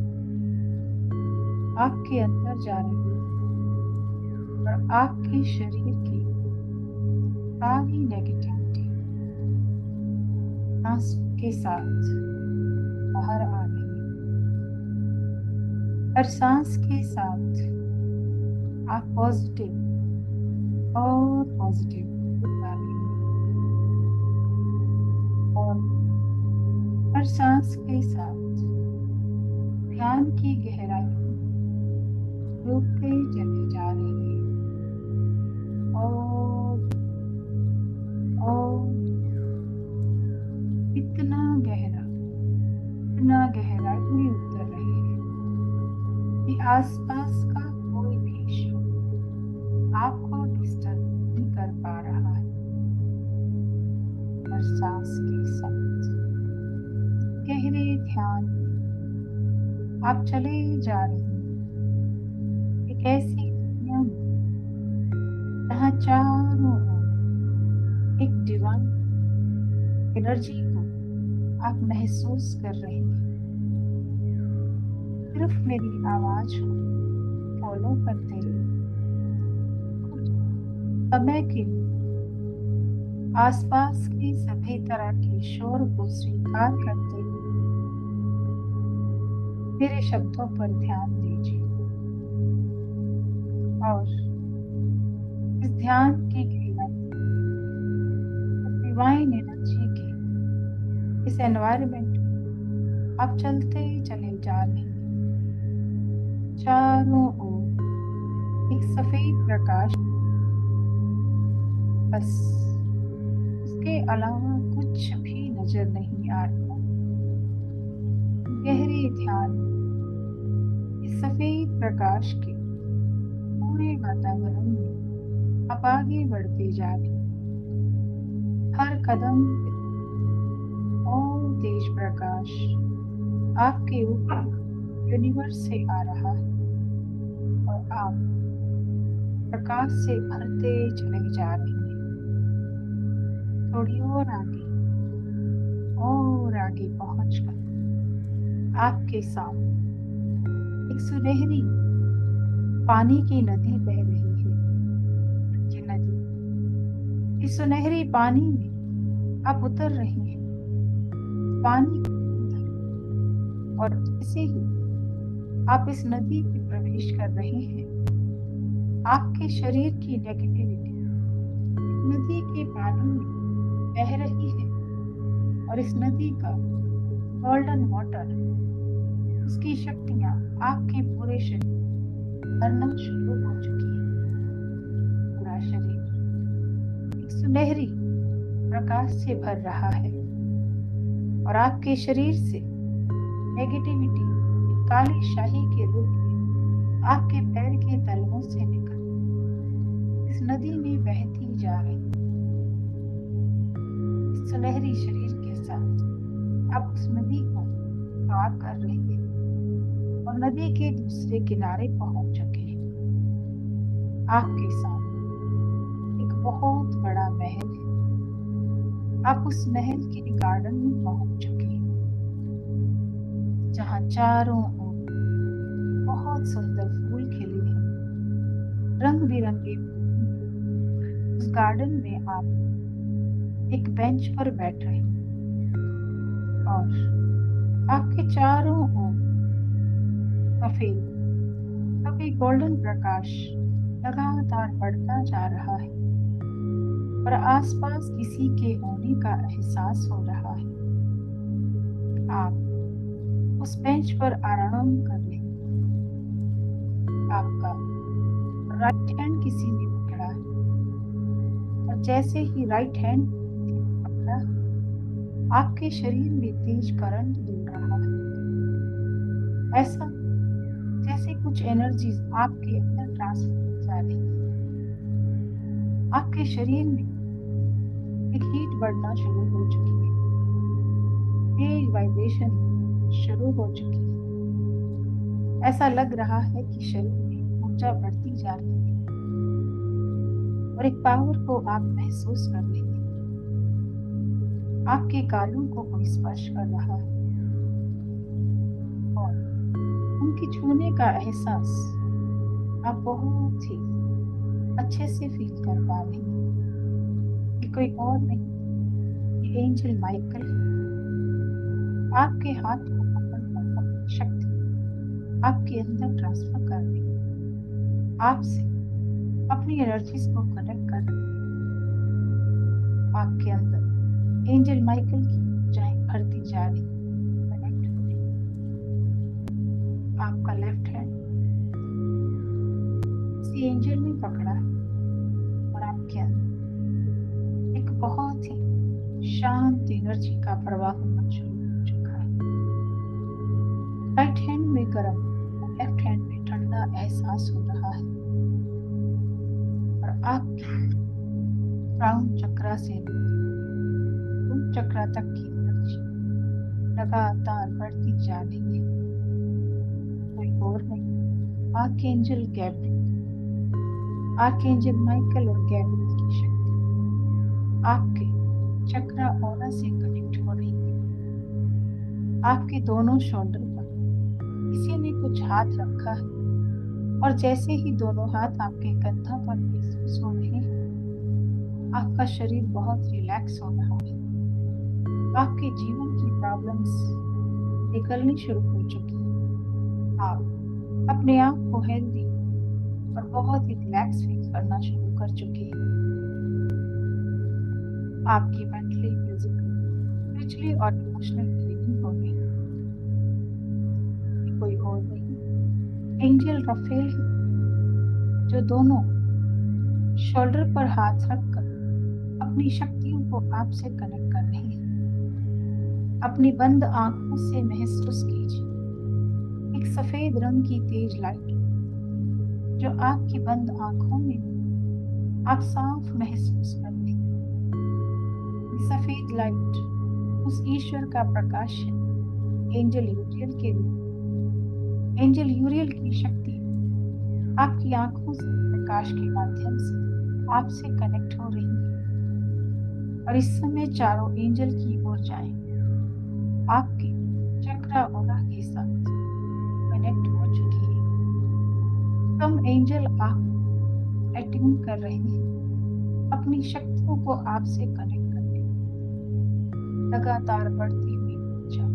आपके अंदर जा रही है और आपके शरीर की सारी नेगेटिविटी सांस के साथ बाहर आ रही है। हर सांस के साथ आप पॉजिटिव और पॉजिटिव बता रही हैं और हर सांस के साथ ध्यान की गहराई में डूबते चले जा रही है और इतना गहराई में उतर रहे हैं कि आसपास का कोई भी शोर आपको डिस्टर्ब नहीं कर पा रहा है। हर सांस के साथ गहरे ध्यान आप चले जा रहे हैं एक ऐसी दुनिया में जहाँ चारों ओर एक डिवाइन एनर्जी को आप महसूस कर रहे हैं। सिर्फ मेरी आवाज को फॉलो करते रहिए। कुछ समय के लिए आसपास के सभी तरह के शोर को स्वीकार करते हुए मेरे शब्दों पर ध्यान दीजिए और इस ध्यान की गहराई इस डिवाइन एनर्जी के इस एनवायरनमेंट में आप चलते चले जा रहे हैं। चारों ओर एक सफेद प्रकाश, बस इसके अलावा कुछ भी नजर नहीं आ रहा। गहरे ध्यान इस सफेद प्रकाश के पूरे वातावरण में आप आगे बढ़ते जा रहे हैं। हर कदम पे और तेज प्रकाश आपके ऊपर यूनिवर्स से आ रहा है और आप प्रकाश से भरते चले जा रहे हैं। थोड़ी और आगे पहुंचकर आपके सामने एक सुनहरी पानी की नदी बह रही है। ये नदी, इस सुनहरी पानी में आप उतर रहे हैं। पानी और जैसे ही आप इस नदी में प्रवेश कर रहे हैं, आपके शरीर की नेगेटिविटी नदी के पानी में बह रही है और इस नदी का गोल्डन वाटर, उसकी शक्तियां आपके पूरे शरीर भरना शुरू हो चुकी है। पूरा शरीर एक सुनहरी प्रकाश से भर रहा है और आपके शरीर से नेगेटिविटी काली शाही के रूप में आपके पैर के तलवों से निकल इस नदी में बहती जा रही है। इस सुनहरी शरीर के साथ आप उस नदी को पार कर रही है और नदी के दूसरे किनारे पहुंच चुके हैं। आपके सामने एक बहुत बड़ा महल है। आप उस महल के गार्डन में पहुंच चुके हैं जहां चारों ओर बहुत सुंदर फूल खिले हैं, रंग बिरंगे फूल। उस गार्डन में आप एक बेंच पर बैठ रहे हैं और आपके चारों ओर सफेद गोल्डन प्रकाश लगातार बढ़ता जा रहा है और आसपास किसी के होने का एहसास हो रहा है। आप उस बेंच पर आराम कर रहे हैं। आपका राइट हैंड किसी ने पकड़ा है और जैसे ही राइट हैंड पकड़ा, आपके शरीर में तेज करंट दौड़ रहा है। ऐसा जैसे कुछ एनर्जीज आपके अंदर ट्रांसफर हो जा रही है। आपके शरीर में एक हीट बढ़ना शुरू हो चुकी है, तेज वाइब्रेशन शुरू हो चुकी है। ऐसा लग रहा है कि शरीर में ऊर्जा बढ़ती जा रही है और एक पावर को आप महसूस कर रही हैं। आपके गालों को कोई स्पर्श कर रहा है और उनके छूने का एहसास आप बहुत ही अच्छे से फील कर पा रही हैं। ये कोई और नहीं, ये एंजल माइकल आपके हाथ को पकड़कर अपनी शक्ति आपके अंदर ट्रांसफर कर रही है, आपसे अपनी एनर्जीज को कनेक्ट कर रही है। आपके अंदर एंजल माइकल की ऊर्जाएं भरती जा रही, कनेक्ट हो रही। आपका लेफ्ट हैंड किसी एंजल ने पकड़ा है और आपके अंदर एक बहुत ही शांत एनर्जी का प्रवाह होना शुरू हो चुका है। राइट हैंड में गर्म और लेफ्ट हैंड में ठंडा एहसास हो रहा है और आपके क्राउन चक्रा से रूट चक्रा तक की एनर्जी लगातार बढ़ती जा रही है। कोई और नहीं, आर्कएंजल गैब्रियल, आर्कएंजल माइकल और गैब्रियल की शक्ति आपके चक्रा ऑरा से कनेक्ट हो रही है। आपके दोनों शोल्डर पर किसी ने कुछ हाथ रखा है और जैसे ही दोनों हाथ आपके कंधा पर महसूस हो रहे हैं, आपका शरीर बहुत रिलैक्स हो रहा है। आपके जीवन की प्रॉब्लम्स निकलनी शुरू हो चुकी है। आप अपने आप को हेल्दी और बहुत ही रिलैक्स फील करना शुरू कर चुके हैं। आपकी मेंटली, फिजिकली, स्पिरिचुअली और इमोशनल हीलिंग हो गई। कोई और नहीं, एंजल राफेल है जो दोनों शोल्डर पर हाथ रखकर अपनी शक्तियों को आपसे कनेक्ट कर रहे हैं। अपनी बंद आंखों से महसूस कीजिए एक सफेद रंग की तेज लाइट जो आपकी बंद आंखों में आप साफ महसूस करते हैं। सफेद लाइट उस ईश्वर का प्रकाश है, एंजल यूरियल के रूप। एंजल यूरियल की शक्ति आपकी आंखों से प्रकाश के माध्यम से आपसे कनेक्ट हो रही है और इस समय चारों एंजल की ऊर्जाएं आपके चक्रा ऑरा के साथ कनेक्ट हो चुकी है। कम एंजल आप एट्यून कर रहे हैं, अपनी शक्तियों को आपसे कनेक्ट करने। लगातार बढ़ती हुई ऊर्जा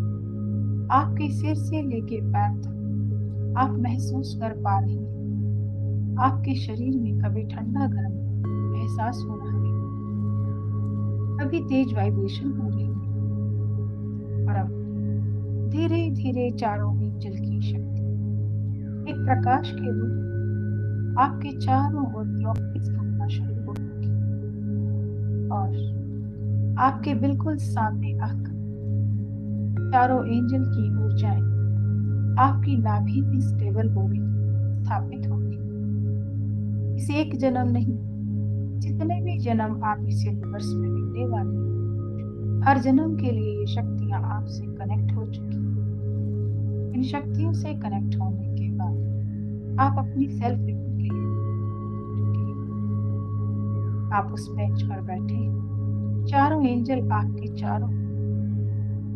आपके सिर से लेके पैर तक आप महसूस कर पा रही हैं। आपके शरीर में कभी ठंडा गर्म एहसास हो रहा है, कभी तेज वाइब्रेशन हो रही है और अब धीरे धीरे चारों एंजल की शक्ति एक प्रकाश के रूप आपके चारों ओर क्लॉकवाइज घूमना शुरू हो गई और आपके बिल्कुल सामने आकर चारों एंजल की ऊर्जाएं आपकी नाभि में स्टेबल हो गई, स्थापित हो गई। इस एक जन्म नहीं, जितने भी जन्म आप इस यूनिवर्स में मिलने वाले हैं, हर जन्म के लिए ये शक्तियां आपसे कनेक्ट हो चुकी हैं। इन शक्तियों से कनेक्ट होने के बाद आप अपनी सेल्फ रिव्यू के लिए आप उस बेंच पर बैठे, चारों एंजल आपके चारों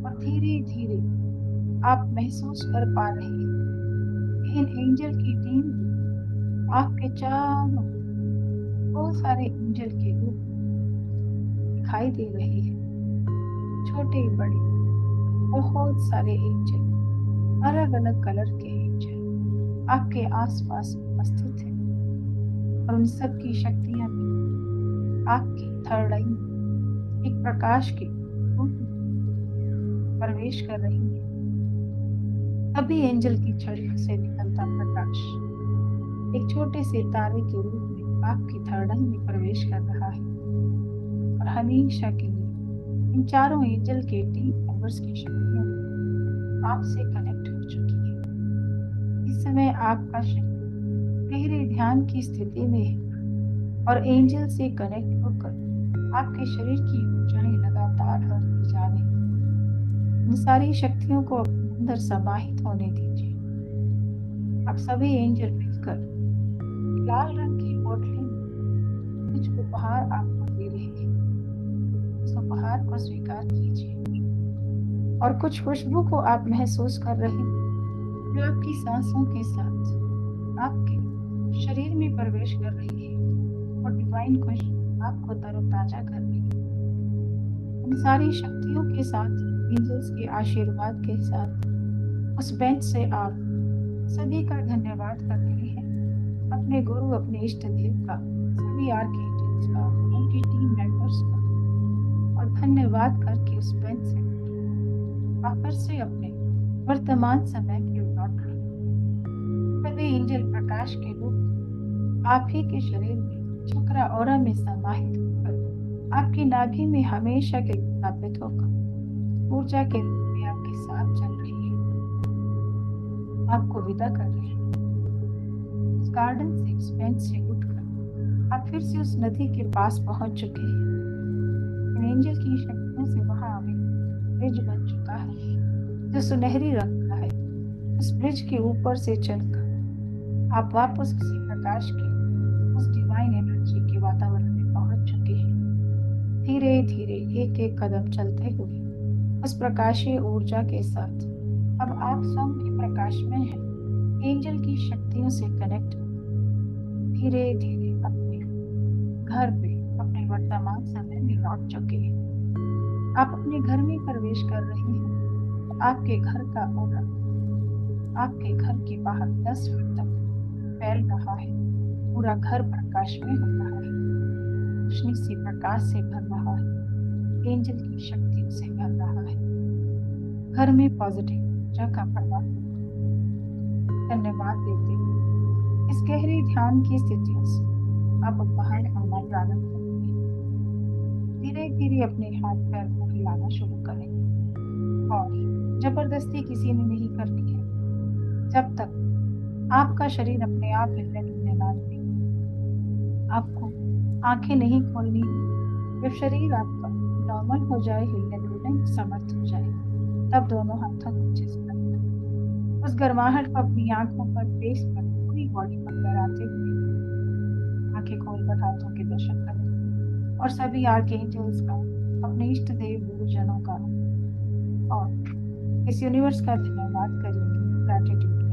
और धीरे धीरे आप महसूस कर पा रहे हैं इन एंजल की टीम आपके चारों बहुत सारे एंजल के रूप दिखाई दे रहे हैं। छोटे बड़े बहुत सारे एंजल, अलग अलग कलर के एंजल आपके आसपास उपस्थित हैं और उन सब की शक्तियां भी आपकी थर्ड आई में एक प्रकाश के रूप में प्रवेश कर रही हैं। तभी एंजल की छड़ी से निकलता प्रकाश एक छोटे से तारे के रूप में आपकी थर्ड आई में प्रवेश कर रहा है और हमेशा के लिए इन चारों एंजल के टीम मेंबर्स की शक्तियां आपसे कनेक्ट हो चुकी है। इस समय आपका शरीर गहरे ध्यान की स्थिति में है और एंजल से कनेक्ट होकर आपके शरीर की ऊंचाई लगातार बढ़ती जा रही है। इन सारी शक्तियों को अपने अंदर समाहित होने दीजिए। आप सभी एंजल मिलकर लाल रंग की पोटली में कुछ उपहार आपको दे रहे हैं। उस उपहार को स्वीकार कीजिए और कुछ खुशबू को आप महसूस कर रहे हैं जो आपकी सांसों के साथ आपके शरीर में प्रवेश कर रही है और डिवाइन खुशबू आपको तरोताजा कर रही है। इन सारी शक्तियों के साथ, एंजल्स के आशीर्वाद के साथ उस बेंच से आप सभी का धन्यवाद कर रहे हैं। अपने गुरु, अपने इष्ट देव का, सभी आर्कएंजल्स का, उनकी टीम मेंबर्स का, और धन्यवाद करके उस बेंच से वापस से अपने वर्तमान समय की ओर लौट रहे हैं। सभी एंजल प्रकाश के रूप आप ही के शरीर में चक्रा ऑरा में समाहित होकर आपकी नाभि में हमेशा के लिए स्थापित होकर ऊर्जा के रूप में आपके साथ चल रही है, आपको विदा कर रहे हैं। उस गार्डन से, उस बेंच से उठकर आप फिर से उस नदी के पास पहुंच चुके हैं। इन एंजल की शक्तियों से वहां अभी ब्रिज बन चुका है जो सुनहरी रंग का है। उस ब्रिज के ऊपर से चलकर आप वापस उसी प्रकाश के, उस डिवाइन एनर्जी के वातावरण में पहुंच चुके हैं। धीरे धीरे एक एक कदम चलते हुए उस प्रकाशीय ऊर्जा के साथ अब आप स्वयं के प्रकाश में हैं। एंजल की शक्तियों से कनेक्ट धीरे धीरे अपने घर पे, अपने वर्तमान समय में लौट चुके हैं। आप अपने घर में प्रवेश कर रहे हैं। आपके घर का ऑरा आपके घर के बाहर 10 फीट तक फैल रहा है। पूरा घर प्रकाश में हो रहा है, रोशनी से, प्रकाश से भर रहा है, एंजल की शक्तियों से भर रहा है। घर में पॉजिटिव ऊर्जा का प्रवाह। धन्यवाद देते हुए इस गहरे ध्यान की स्थितियों से आप बाहर आना प्रारंभ करेंगे। धीरे धीरे अपने हाथ पैर को हिलाना शुरू करें और जबरदस्ती किसी ने नहीं करनी है। जब तक आपका शरीर अपने आप हिलने डुलने ना लगे, आपको आंखें नहीं खोलनी। जब शरीर आपका नॉर्मल हो जाए, हिलने डुलने में समर्थ हो जाए, तब दोनों हाथों को अच्छे से रखें। उस गर्माहट को अपनी आंखों पर, फेस पर, पूरी बॉडी पर लहराते हुए आंखें खोलकर हाथों के दर्शन करें और सभी आर्कएंजल्स का, अपने इष्ट देव गुरुजनों का और इस यूनिवर्स का धन्यवाद करेंगे, ग्रैटिट्यूड करेंगे।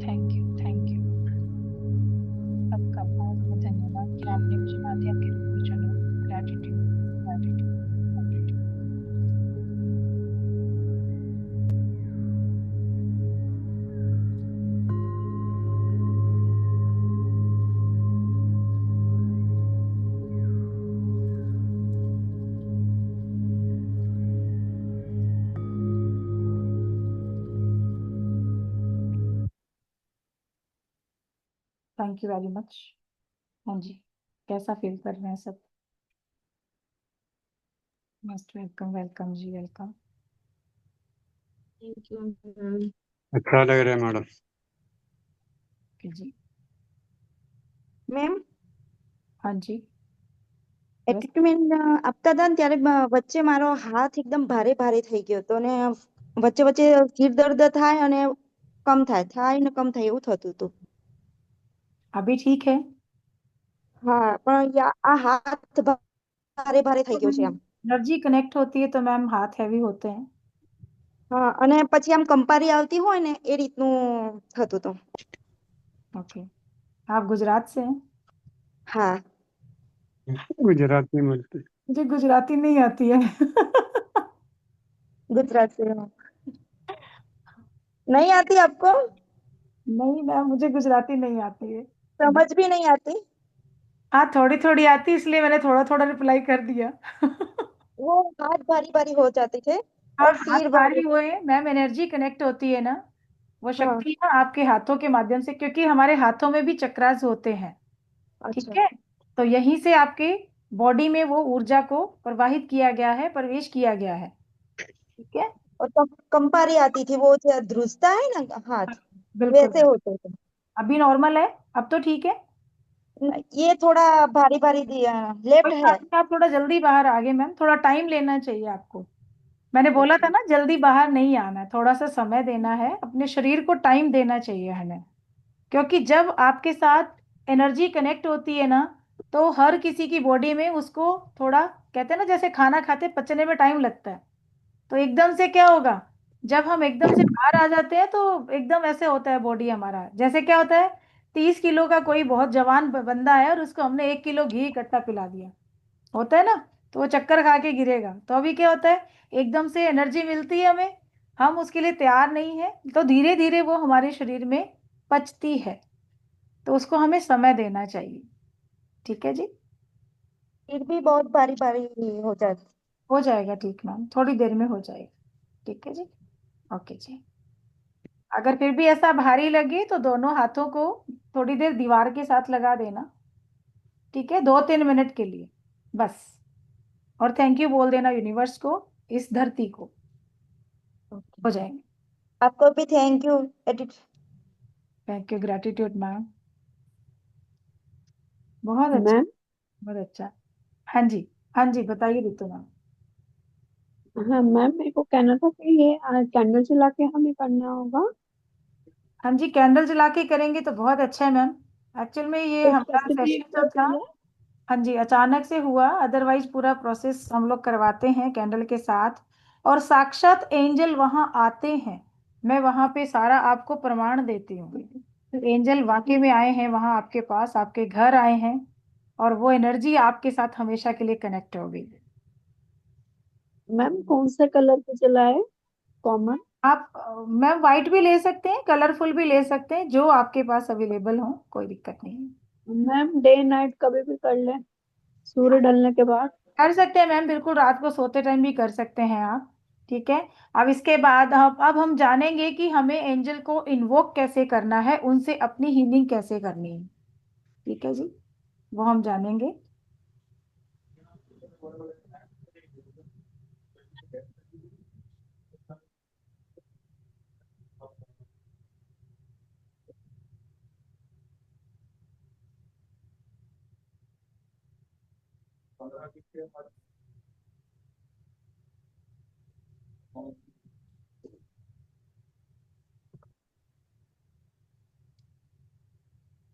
Thank you, thank you. सबका बहुत बहुत धन्यवाद कि आपने मुझे माध्यम के रूप में चुना। Gratitude, gratitude, gratitude. Thank you very much. हाँ जी, कैसा फील कर रहे हैं सब? मोस्ट वेलकम, वेलकम जी, वेलकम। Thank you ma'am. अच्छा लग रहा है मैडम। जी, મેમ हाँ जी, એટ્રીટમેન્ટ આપતા હતા ને ત્યારે વચ્ચે મારો હાથ એકદમ ભારે ભારે થઈ ગયો હતો ને વચ્ચે વચ્ચે સિર દર્દ થાય અને કમ થાય ને કમ થાય એવું થતું હતું. अभी ठीक है? હા પણ આ હાથ ભારે ભારે થઈ ગયો છે આમ. एनर्जी कनेक्ट होती है तो मैम हाथ हैवी होते हैं। હા અને પછી આમ કંપારી આવતી હોય ને એ રીતનું થતું હતું. ओके, आप गुजरात से हैं? હા गुजराती बोलते। मुझे गुजराती नहीं आती है। गुजरात से हो. नहीं आती आपको? नहीं मैम, मुझे गुजराती नहीं आती है। समझ भी नहीं आती? हाँ, थोड़ी थोड़ी आती, इसलिए मैंने थोड़ा थोड़ा रिप्लाई कर दिया। वो हाथ भारी भारी हो जाते थे हाँ, और हाथ सिर भारी भारी। हुए मैम, एनर्जी कनेक्ट होती है ना, वो हाँ। शक्ति ना आपके हाथों के माध्यम से, क्योंकि हमारे हाथों में भी चक्रास होते हैं। ठीक अच्छा। है, तो यहीं से आपके बॉडी में वो ऊर्जा को प्रवाहित किया गया है, प्रवेश किया गया है। ठीक है, और कंपारी आती थी, वो जो ध्रुजता है ना हाथ, बिल्कुल। वैसे होते थे। अभी नॉर्मल है, अब तो ठीक है। ये थोड़ा भारी भारी दिया, कोई लेफ्ट है। बात नहीं, आप थोड़ा जल्दी बाहर आ गए मैम, थोड़ा टाइम लेना चाहिए आपको। मैंने बोला था अच्छा। ना, जल्दी बाहर नहीं आना है, थोड़ा सा समय देना है, अपने शरीर को टाइम देना चाहिए हमें। क्योंकि जब आपके साथ एनर्जी कनेक्ट होती है ना, तो हर किसी की बॉडी में उसको थोड़ा, कहते हैं ना जैसे खाना खाते पचने में टाइम लगता है, तो एकदम से क्या होगा, जब हम एकदम से बाहर आ जाते हैं तो एकदम ऐसे होता है बॉडी हमारा, जैसे क्या होता है, 30 किलो का कोई बहुत जवान बंदा है और उसको हमने 1 किलो घी इकट्ठा पिला दिया, होता है ना, तो वो चक्कर खा के गिरेगा। तो अभी क्या होता है, एकदम से एनर्जी मिलती है हमें, हम उसके लिए तैयार नहीं है, तो धीरे धीरे वो हमारे शरीर में पचती है, तो उसको हमें समय देना चाहिए। ठीक है जी, सिर भी बहुत भारी भारी हो जाती। हो जाएगा ठीक मैम, थोड़ी देर में हो जाएगा। ठीक है जी, ओके जी। अगर फिर भी ऐसा भारी लगे तो दोनों हाथों को थोड़ी देर दीवार के साथ लगा देना। ठीक है, 2-3 मिनट के लिए बस, और थैंक यू बोल देना यूनिवर्स को, इस धरती को, हो जाएंगे। आपको भी thank you. Thank you, gratitude ma'am, बहुत अच्छा, मैम। बहुत अच्छा। हाँ जी, हाँ जी, बताइए रितु मैम। हाँ मैम, मेरे को कहना था कि ये कैंडल जला के हमें करना होगा। हाँ जी, कैंडल जला के करेंगे तो बहुत अच्छा है मैम। एक्चुअल में ये कोई हमारा स्पेसिफिक सेशन जो था, है? हाँ जी, अचानक से हुआ, अदरवाइज पूरा प्रोसेस हम लोग करवाते हैं कैंडल के साथ, और साक्षात एंजल वहां आते हैं, मैं वहां पे सारा आपको प्रमाण देती हूँ। एंजल वाकई में आए हैं वहां आपके पास, आपके घर आए हैं, और वो एनर्जी आपके साथ हमेशा के लिए कनेक्ट हो गई। मैम कौन से कलर की जलाए? कॉमन? आप मैम वाइट भी ले सकते हैं, कलरफुल भी ले सकते हैं, जो आपके पास अवेलेबल हो, कोई दिक्कत नहीं है। मैम डे नाइट कभी भी कर लें, सूर्य ढलने के बाद। कर सकते हैं मैम, बिल्कुल, रात को सोते टाइम भी कर सकते हैं आप। ठीक है, अब इसके बाद अब हम जानेंगे कि हमें एंजल को इन्वोक कैसे करना है, उनसे अपनी हीलिंग कैसे करनी है। ठीक है जी, वो हम जानेंगे।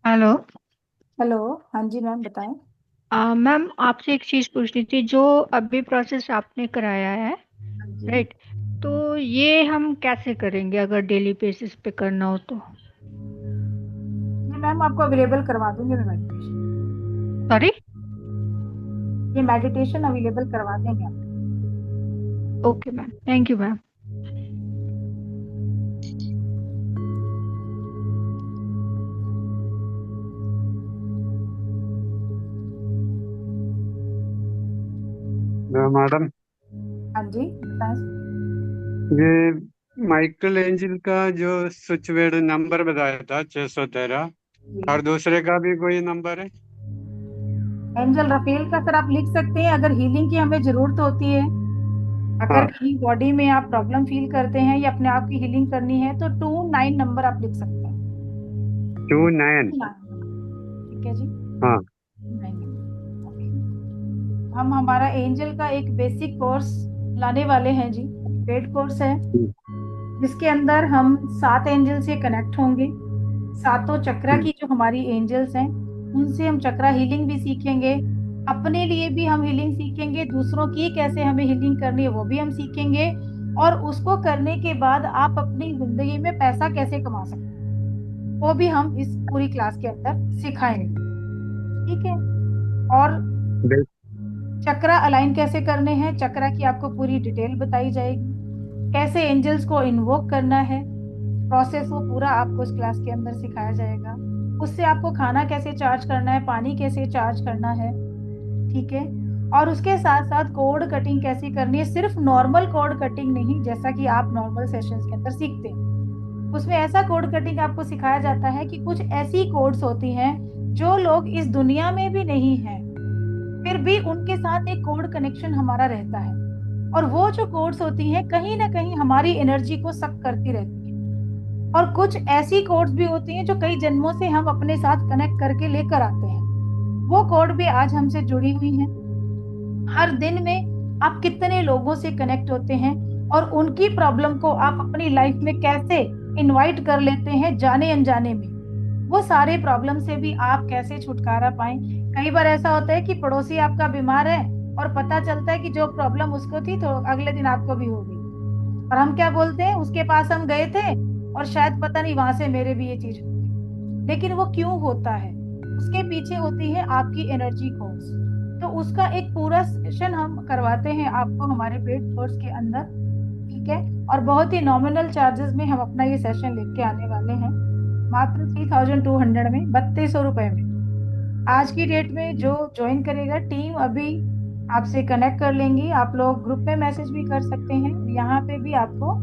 हेलो। हेलो, हाँ जी मैम, बताएं। मैम आपसे एक चीज़ पूछनी थी, जो अभी प्रोसेस आपने कराया है, हाँ जी, राइट, तो ये हम कैसे करेंगे अगर डेली बेसिस पे करना हो तो? ये मैम आपको अवेलेबल करवा दूंगी मैं मेडिटेशन, सॉरी। ये मेडिटेशन अवेलेबल करवा देंगे आप। Okay ma'am, thank you ma'am. Madam, हाँ जी, बताएं। ये माइकल एंजल का जो स्विच वर्ड नंबर बताया था 613, जी, और दूसरे का भी कोई नंबर है? एंजल रफेल का सर आप लिख सकते हैं, अगर हीलिंग की हमें जरूरत होती है, अगर हाँ, कहीं बॉडी में आप प्रॉब्लम फील करते हैं या अपने आप की हीलिंग करनी है, तो 29 नंबर आप लिख सकते हैं। 29। 29 नंबर, ठीक है जी, हाँ। 29 नंबर, ओके। हम हमारा एंजल का एक बेसिक कोर्स लाने वाले हैं जी, पेड कोर्स है, जिसके अंदर हम 7 एंजल से कनेक्ट होंगे, सातों चक्रा की जो हमारी एंजल्स हैं, उनसे हम चक्रा हीलिंग भी सीखेंगे, अपने लिए भी हम हीलिंग सीखेंगे, दूसरों की कैसे हमें हीलिंग करनी है वो भी हम सीखेंगे, और उसको करने के बाद आप अपनी जिंदगी में पैसा कैसे कमा सकते हैं, वो भी हम इस पूरी क्लास के अंदर सिखाएंगे। ठीक है, और बिल- चक्रा अलाइन कैसे करने हैं, चक्रा की आपको पूरी डिटेल बताई जाएगी, कैसे एंजल्स को इन्वोक करना है, प्रोसेस वो पूरा आपको इस क्लास के अंदर सिखाया जाएगा, उससे आपको खाना कैसे चार्ज करना है, पानी कैसे चार्ज करना है, ठीक है। और उसके साथ साथ कोड कटिंग कैसे करनी है, सिर्फ नॉर्मल कोड कटिंग नहीं जैसा कि आप नॉर्मल सेशंस के अंदर सीखते हैं। उसमें ऐसा कोड कटिंग आपको सिखाया जाता है कि कुछ ऐसी कोड्स होती हैं जो लोग इस दुनिया में भी नहीं हैं, फिर भी उनके साथ एक कोड कनेक्शन हमारा रहता है। और वो जो कोड्स होती हैं कहीं ना कहीं हमारी एनर्जी को सक करती रहती है। और कुछ ऐसी कोड्स भी होती हैं जो कई जन्मों से हम अपने साथ कनेक्ट करके लेकर आते हैं। वो कोड भी आज हमसे जुड़ी हुई हैं। हर दिन में आप कितने लोगों से कनेक्ट होते हैं और उनकी प्रॉब्लम को आप अपनी लाइफ में कैसे इनवाइट कर लेते हैं जाने अनजाने में, वो सारे प्रॉब्लम से भी आप कैसे छुटकारा पाएं। कई बार ऐसा होता है कि पड़ोसी आपका बीमार है और पता चलता है कि जो प्रॉब्लम उसको थी तो अगले दिन आपको भी हो गई, और हम क्या बोलते हैं, उसके पास हम गए थे और शायद पता नहीं वहां से मेरे भी ये चीज हुई। लेकिन वो क्यों होता है, उसके पीछे होती है आपकी एनर्जी कोर्स। तो उसका एक पूरा सेशन हम करवाते हैं आपको हमारे पेड कोर्स के अंदर, ठीक है। और बहुत ही नॉमिनल चार्जेस में हम अपना ये सेशन लेके आने वाले हैं, मात्र 3200 में, 3200 रुपए में। आज की डेट में जो ज्वाइन करेगा टीम अभी आपसे कनेक्ट कर लेंगी। आप लोग ग्रुप में मैसेज भी कर सकते हैं, यहाँ पे भी आपको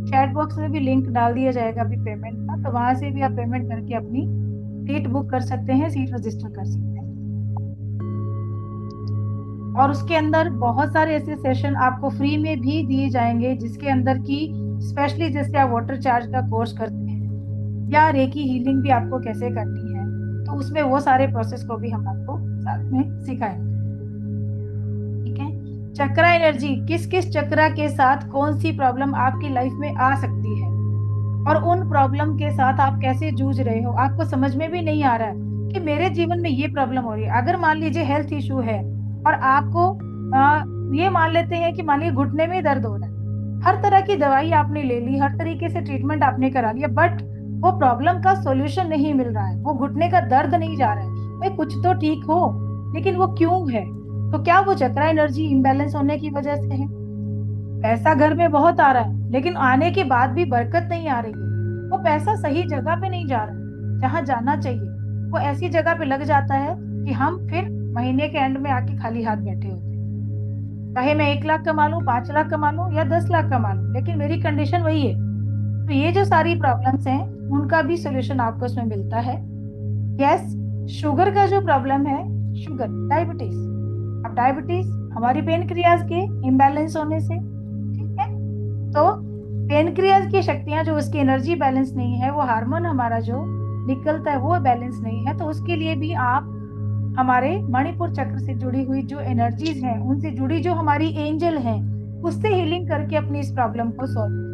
चैट बॉक्स में भी लिंक डाल दिया जाएगा अभी पेमेंट का, तो वहां से भी आप पेमेंट करके अपनी सीट बुक कर सकते हैं, सीट रजिस्टर कर सकते हैं। और उसके अंदर बहुत सारे ऐसे सेशन आपको फ्री में भी दिए जाएंगे जिसके अंदर की स्पेशली जैसे आप वाटर चार्ज का कोर्स करते हैं या रेकी हीलिंग भी आपको कैसे करनी है, तो उसमें वो सारे प्रोसेस को भी हम आपको साथ में सिखाएंगे, ठीक है। चक्रा एनर्जी, किस किस चक्रा के साथ कौन सी प्रॉब्लम आपकी लाइफ में आ सकती है और उन प्रॉब्लम के साथ आप कैसे जूझ रहे हो, आपको समझ में भी नहीं आ रहा है कि मेरे जीवन में ये प्रॉब्लम हो रही है। अगर मान लीजिए हेल्थ इशू है और आपको ये मान लेते हैं कि मान लीजिए घुटने में दर्द हो रहा है, हर तरह की दवाई आपने ले ली, हर तरीके से ट्रीटमेंट आपने करा लिया, बट वो प्रॉब्लम का सॉल्यूशन नहीं मिल रहा है, वो घुटने का दर्द नहीं जा रहा है। भाई कुछ तो ठीक हो, लेकिन वो क्यों है? तो क्या वो चक्रा एनर्जी इम्बैलेंस होने की वजह से है? पैसा घर में बहुत आ रहा है लेकिन आने के बाद भी बरकत नहीं आ रही है, वो पैसा सही जगह पे नहीं जा रहा है, जहाँ जाना चाहिए वो ऐसी जगह पे लग जाता है कि हम फिर महीने के एंड में आके खाली हाथ बैठे होते हैं। चाहे मैं 1 लाख कमा लूं, 5 लाख कमा लूं या 10 लाख कमा लूं, लेकिन मेरी कंडीशन वही है। तो ये जो सारी प्रॉब्लम्स हैं उनका भी सोल्यूशन आपको इसमें मिलता है। यस, शुगर का जो प्रॉब्लम है, शुगर, डायबिटीज, अब डायबिटीज हमारी पेनक्रियाज के इम्बैलेंस होने से, ठीक है। तो पेनक्रियाज की शक्तियां जो उसकी एनर्जी बैलेंस नहीं है, वो हार्मोन हमारा जो निकलता है वो बैलेंस नहीं है, तो उसके लिए भी आप हमारे मणिपुर चक्र से जुड़ी हुई जो एनर्जीज हैं, उनसे जुड़ी जो हमारी एंजल हैं, उससे हीलिंग करके अपनी इस प्रॉब्लम को सॉल्व।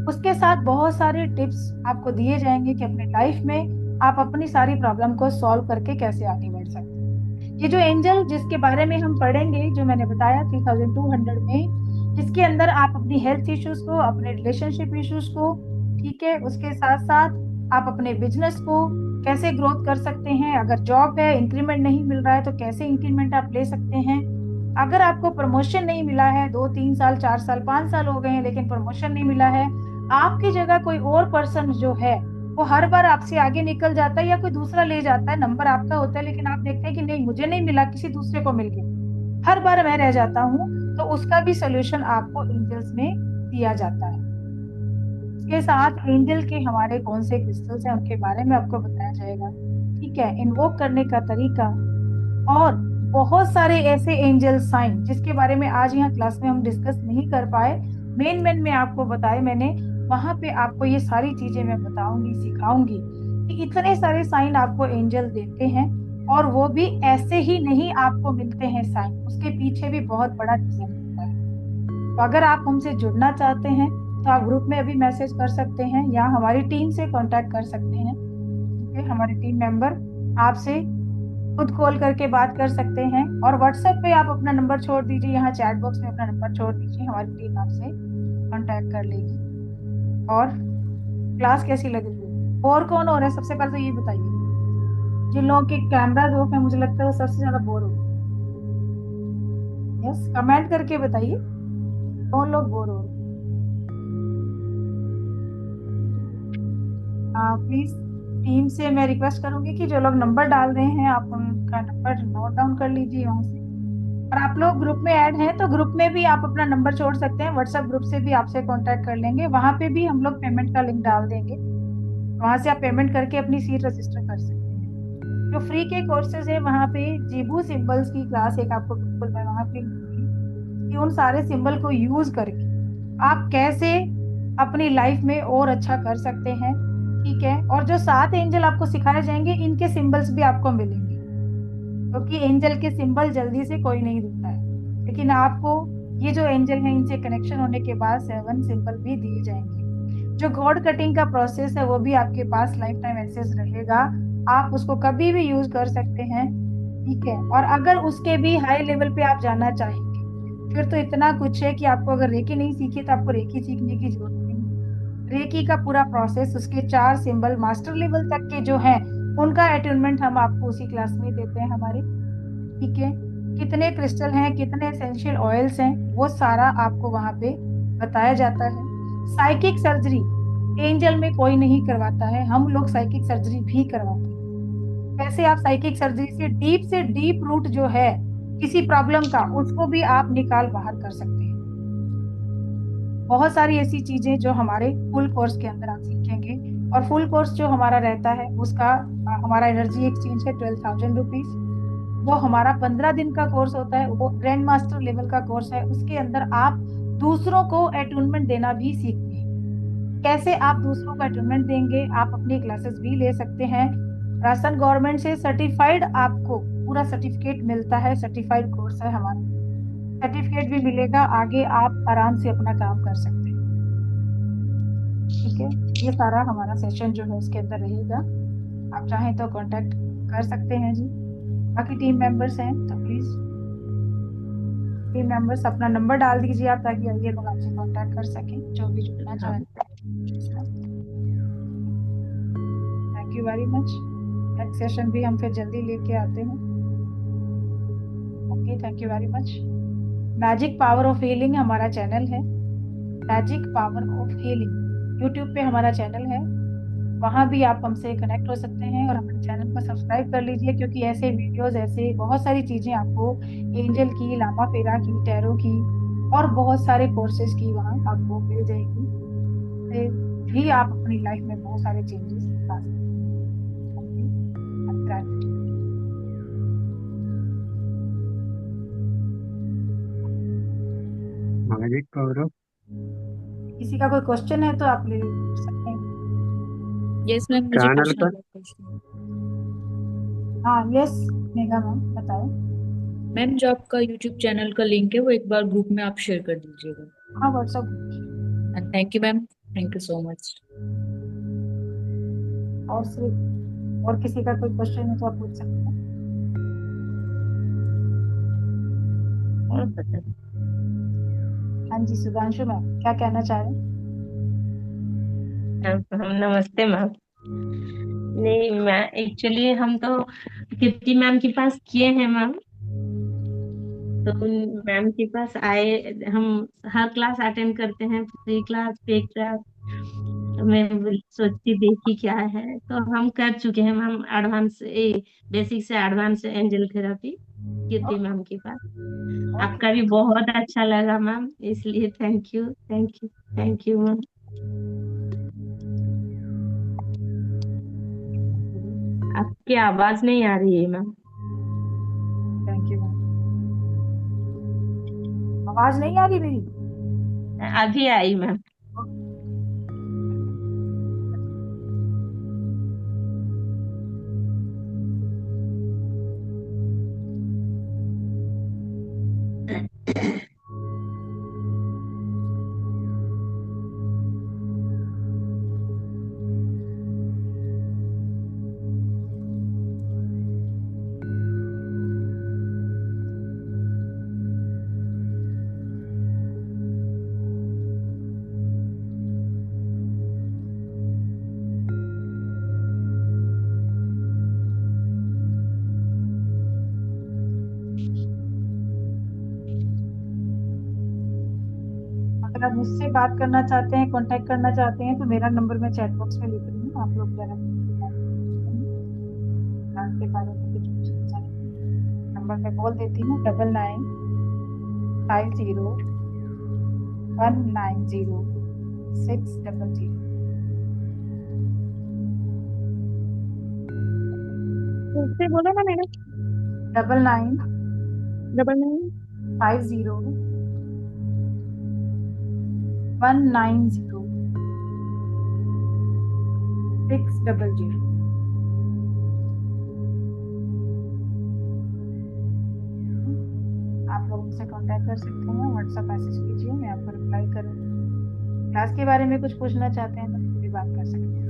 उसके साथ बहुत सारे टिप्स आपको दिए जाएंगे कि अपने लाइफ में आप अपनी सारी प्रॉब्लम को सॉल्व करके कैसे आगे बढ़ सकते हैं। ये जो एंजल जिसके बारे में हम पढ़ेंगे, जो मैंने बताया 3200 में, जिसके अंदर आप अपनी हेल्थ इश्यूज को, अपने रिलेशनशिप इश्यूज को, ठीक है, उसके साथ साथ आप अपने बिजनेस को कैसे ग्रोथ कर सकते हैं, अगर जॉब है इंक्रीमेंट नहीं मिल रहा है तो कैसे इंक्रीमेंट आप ले सकते हैं, अगर आपको प्रमोशन नहीं मिला है, 2-3 साल 4 साल 5 साल हो गए हैं लेकिन प्रमोशन नहीं मिला है, आपकी जगह कोई और पर्सन जो है वो हर बार आपसे आगे निकल जाता है या कोई दूसरा ले जाता है, नंबर आपका होता है लेकिन आप देखते हैं कि नहीं मुझे नहीं मिला, किसी दूसरे को मिल गया, हर बार मैं रह जाता हूँ, तो उसका भी सोल्यूशन आपको एंजल्स में दिया जाता है। इसके साथ एंजल के हमारे कौन से क्रिस्टल्स हैं उनके बारे में आपको बताया जाएगा, ठीक है, इन्वोक करने का तरीका, और बहुत सारे ऐसे एंजल साइन जिसके बारे में आज यहाँ क्लास में हम डिस्कस नहीं कर पाए, मेन में आपको बताए मैंने, वहां पे आपको ये सारी चीजें मैं बताऊंगी, सिखाऊंगी कि इतने सारे साइन आपको एंजल देते हैं, और वो भी ऐसे ही नहीं आपको मिलते हैं साइन, उसके पीछे भी बहुत बड़ा रीजन होता है। तो अगर आप हमसे जुड़ना चाहते हैं तो आप ग्रुप में अभी मैसेज कर सकते हैं या हमारी टीम से कांटेक्ट कर सकते हैं, ठीक है। हमारे टीम मेंबर आपसे खुद कॉल करके बात कर सकते हैं, और व्हाट्सएप पे आप अपना नंबर छोड़ दीजिए, यहाँ चैट बॉक्स में अपना नंबर छोड़ दीजिए, हमारी टीम आपसे कांटेक्ट कर लेगी। और क्लास कैसी लग रही है, और कौन हो रहा है, सबसे पहले तो ये बताइए। जिन लोगों के कैमराज ऑफ है मुझे लगता है वो सबसे ज्यादा बोर हो, यस, कमेंट करके बताइए कौन लोग बोर हो रहे हैं। प्लीज टीम से मैं रिक्वेस्ट करूंगी कि जो लोग नंबर डाल रहे हैं आप उनका नंबर नोट डाउन कर लीजिए वहां से। और आप लोग ग्रुप में ऐड हैं तो ग्रुप में भी आप अपना नंबर छोड़ सकते हैं, व्हाट्सएप ग्रुप से भी आपसे कांटेक्ट कर लेंगे, वहां पे भी हम लोग पेमेंट का लिंक डाल देंगे, वहां से आप पेमेंट करके अपनी सीट रजिस्टर कर सकते हैं। जो फ्री के कोर्सेज है वहां पे जीबू सिंबल्स की क्लास एक आपको बिल्कुल मैं वहां पे दूंगी कि उन सारे सिंबल को यूज करके आप कैसे अपनी लाइफ में और अच्छा कर सकते हैं, ठीक है। और जो 7 एंजल आपको सिखाए जाएंगे इनके सिंबल्स भी आपको मिलेंगे, क्योंकि एंजल के सिंबल जल्दी से कोई नहीं देता है, लेकिन आपको ये जो एंजल है इनसे कनेक्शन होने के बाद 7 सिंबल भी दिए जाएंगे। जो गॉड कटिंग का प्रोसेस है वो भी आपके पास लाइफ टाइम एक्सेस रहेगा, आप उसको कभी भी यूज कर सकते हैं, ठीक है। और अगर उसके भी हाई लेवल पे आप जाना चाहेंगे फिर तो इतना कुछ है कि आपको अगर रेकी नहीं सीखी तो आपको रेकी सीखने की जरूरत नहीं। रेकी का पूरा प्रोसेस, उसके 4 सिंबल मास्टर लेवल तक के जो हैं उनका अटेनमेंट हम आपको उसी क्लास में देते हैं हमारे, ठीक है। कितने क्रिस्टल हैं, कितने एसेंशियल ऑयल्स हैं, वो सारा आपको वहां पे बताया जाता है। साइकिक सर्जरी एंजल में कोई नहीं करवाता है, हम लोग साइकिक सर्जरी भी करवाते हैं। कैसे आप साइकिक सर्जरी से डीप रूट जो है किसी प्रॉब्लम का उसको भी आप निकाल बाहर कर सकते हैं। बहुत सारी ऐसी चीजें जो हमारे फुल कोर्स के अंदर आप सीखेंगे। और फुल कोर्स जो हमारा रहता है उसका हमारा एनर्जी एक्सचेंज है 12,000 रुपीज। वो हमारा 15 दिन का कोर्स होता है, वो ग्रैंड मास्टर लेवल का कोर्स है। उसके अंदर आप दूसरों को अटूनमेंट देना भी सीखते हैं। कैसे आप दूसरों को अटूनमेंट देंगे, आप अपनी क्लासेस भी ले सकते हैं। राजस्थान गवर्नमेंट से सर्टिफाइड आपको पूरा सर्टिफिकेट मिलता है, सर्टिफाइड कोर्स है हमारा, सर्टिफिकेट भी मिलेगा, आगे आप आराम से अपना काम कर सकते हैं, ठीक है। ये सारा हमारा सेशन जो है उसके अंदर रहेगा, आप चाहें तो कांटेक्ट कर सकते हैं जी। बाकी टीम मेंबर्स हैं तो प्लीज टीम मेंबर्स अपना नंबर डाल दीजिए आप, ताकि आगे लोग आपसे कांटेक्ट कर सकें जो भी जुड़ना चाहें। Thank you very much. Next session भी हम फिर जल्दी लेके आते हैं। Okay, thank you very much. Magic power of healing हमारा चैनल है, magic power of healing YouTube पे हमारा चैनल है, वहां भी आप हमसे कनेक्ट हो सकते हैं। और हमारे चैनल को सब्सक्राइब कर लीजिए, क्योंकि ऐसे वीडियोस, ऐसे बहुत सारी चीजें आपको एंजल की, लामा फेरा की, टैरो की और बहुत सारे कोर्सेज की वहां आपको मिल जाएगी, भी आप अपनी लाइफ में बहुत सारे चेंजेस ला सकते हैं। मैजिक पावर ऑफ, किसी का कोई क्वेश्चन है तो आप ले सकते हैं। यस मैम, मुझे चैनल पूछना का था क्वेश्चन। हाँ यस मेगा मैम बताओ। मैम, जो आपका यूट्यूब चैनल का लिंक है वो एक बार ग्रुप में आप शेयर कर दीजिएगा। हाँ WhatsApp. And thank you ma'am, thank you so much. और सिर्फ और किसी का कोई क्वेश्चन है तो आप पूछ सकते हैं। और बताइए। हाँ जी सुधांशु मैम, क्या कहना चाह रहे हैं? नमस्ते मैम। नहीं मैम, एक्चुअली हम तो कीर्ति मैम के पास किए हैं मैम, तो उन मैम के पास आए, हम हर क्लास अटेंड करते हैं, फ्री क्लास, पे क्लास। तो मैं सोचती देखी क्या है, तो हम कर चुके हैं मैम एडवांस, बेसिक से एडवांस एंजल थेरेपी कीर्ति मैम के पास। आपका भी बहुत अच्छा लगा मैम, इसलिए thank you, thank you, thank you ma'am. आपकी आवाज नहीं आ रही है मैम। Thank you ma'am. आवाज नहीं आ रही मेरी? अभी आई मैम। अगर आप मुझसे बात करना चाहते हैं, कांटेक्ट करना चाहते हैं तो मेरा नंबर मैं चैट बॉक्स में लिख रही हूँ, आप लोग जरा क्लास के बारे में कुछ पूछना चाहें? नंबर मैं बोल देती हूँ, 9950190600। फिर से बोलो ना मैडम। 9950190600। आप लोग मुझसे कांटेक्ट कर सकते हैं, व्हाट्सएप मैसेज कीजिए, मैं आपको रिप्लाई करूँगी। क्लास के बारे में कुछ पूछना चाहते हैं तो भी बात कर सकते हैं।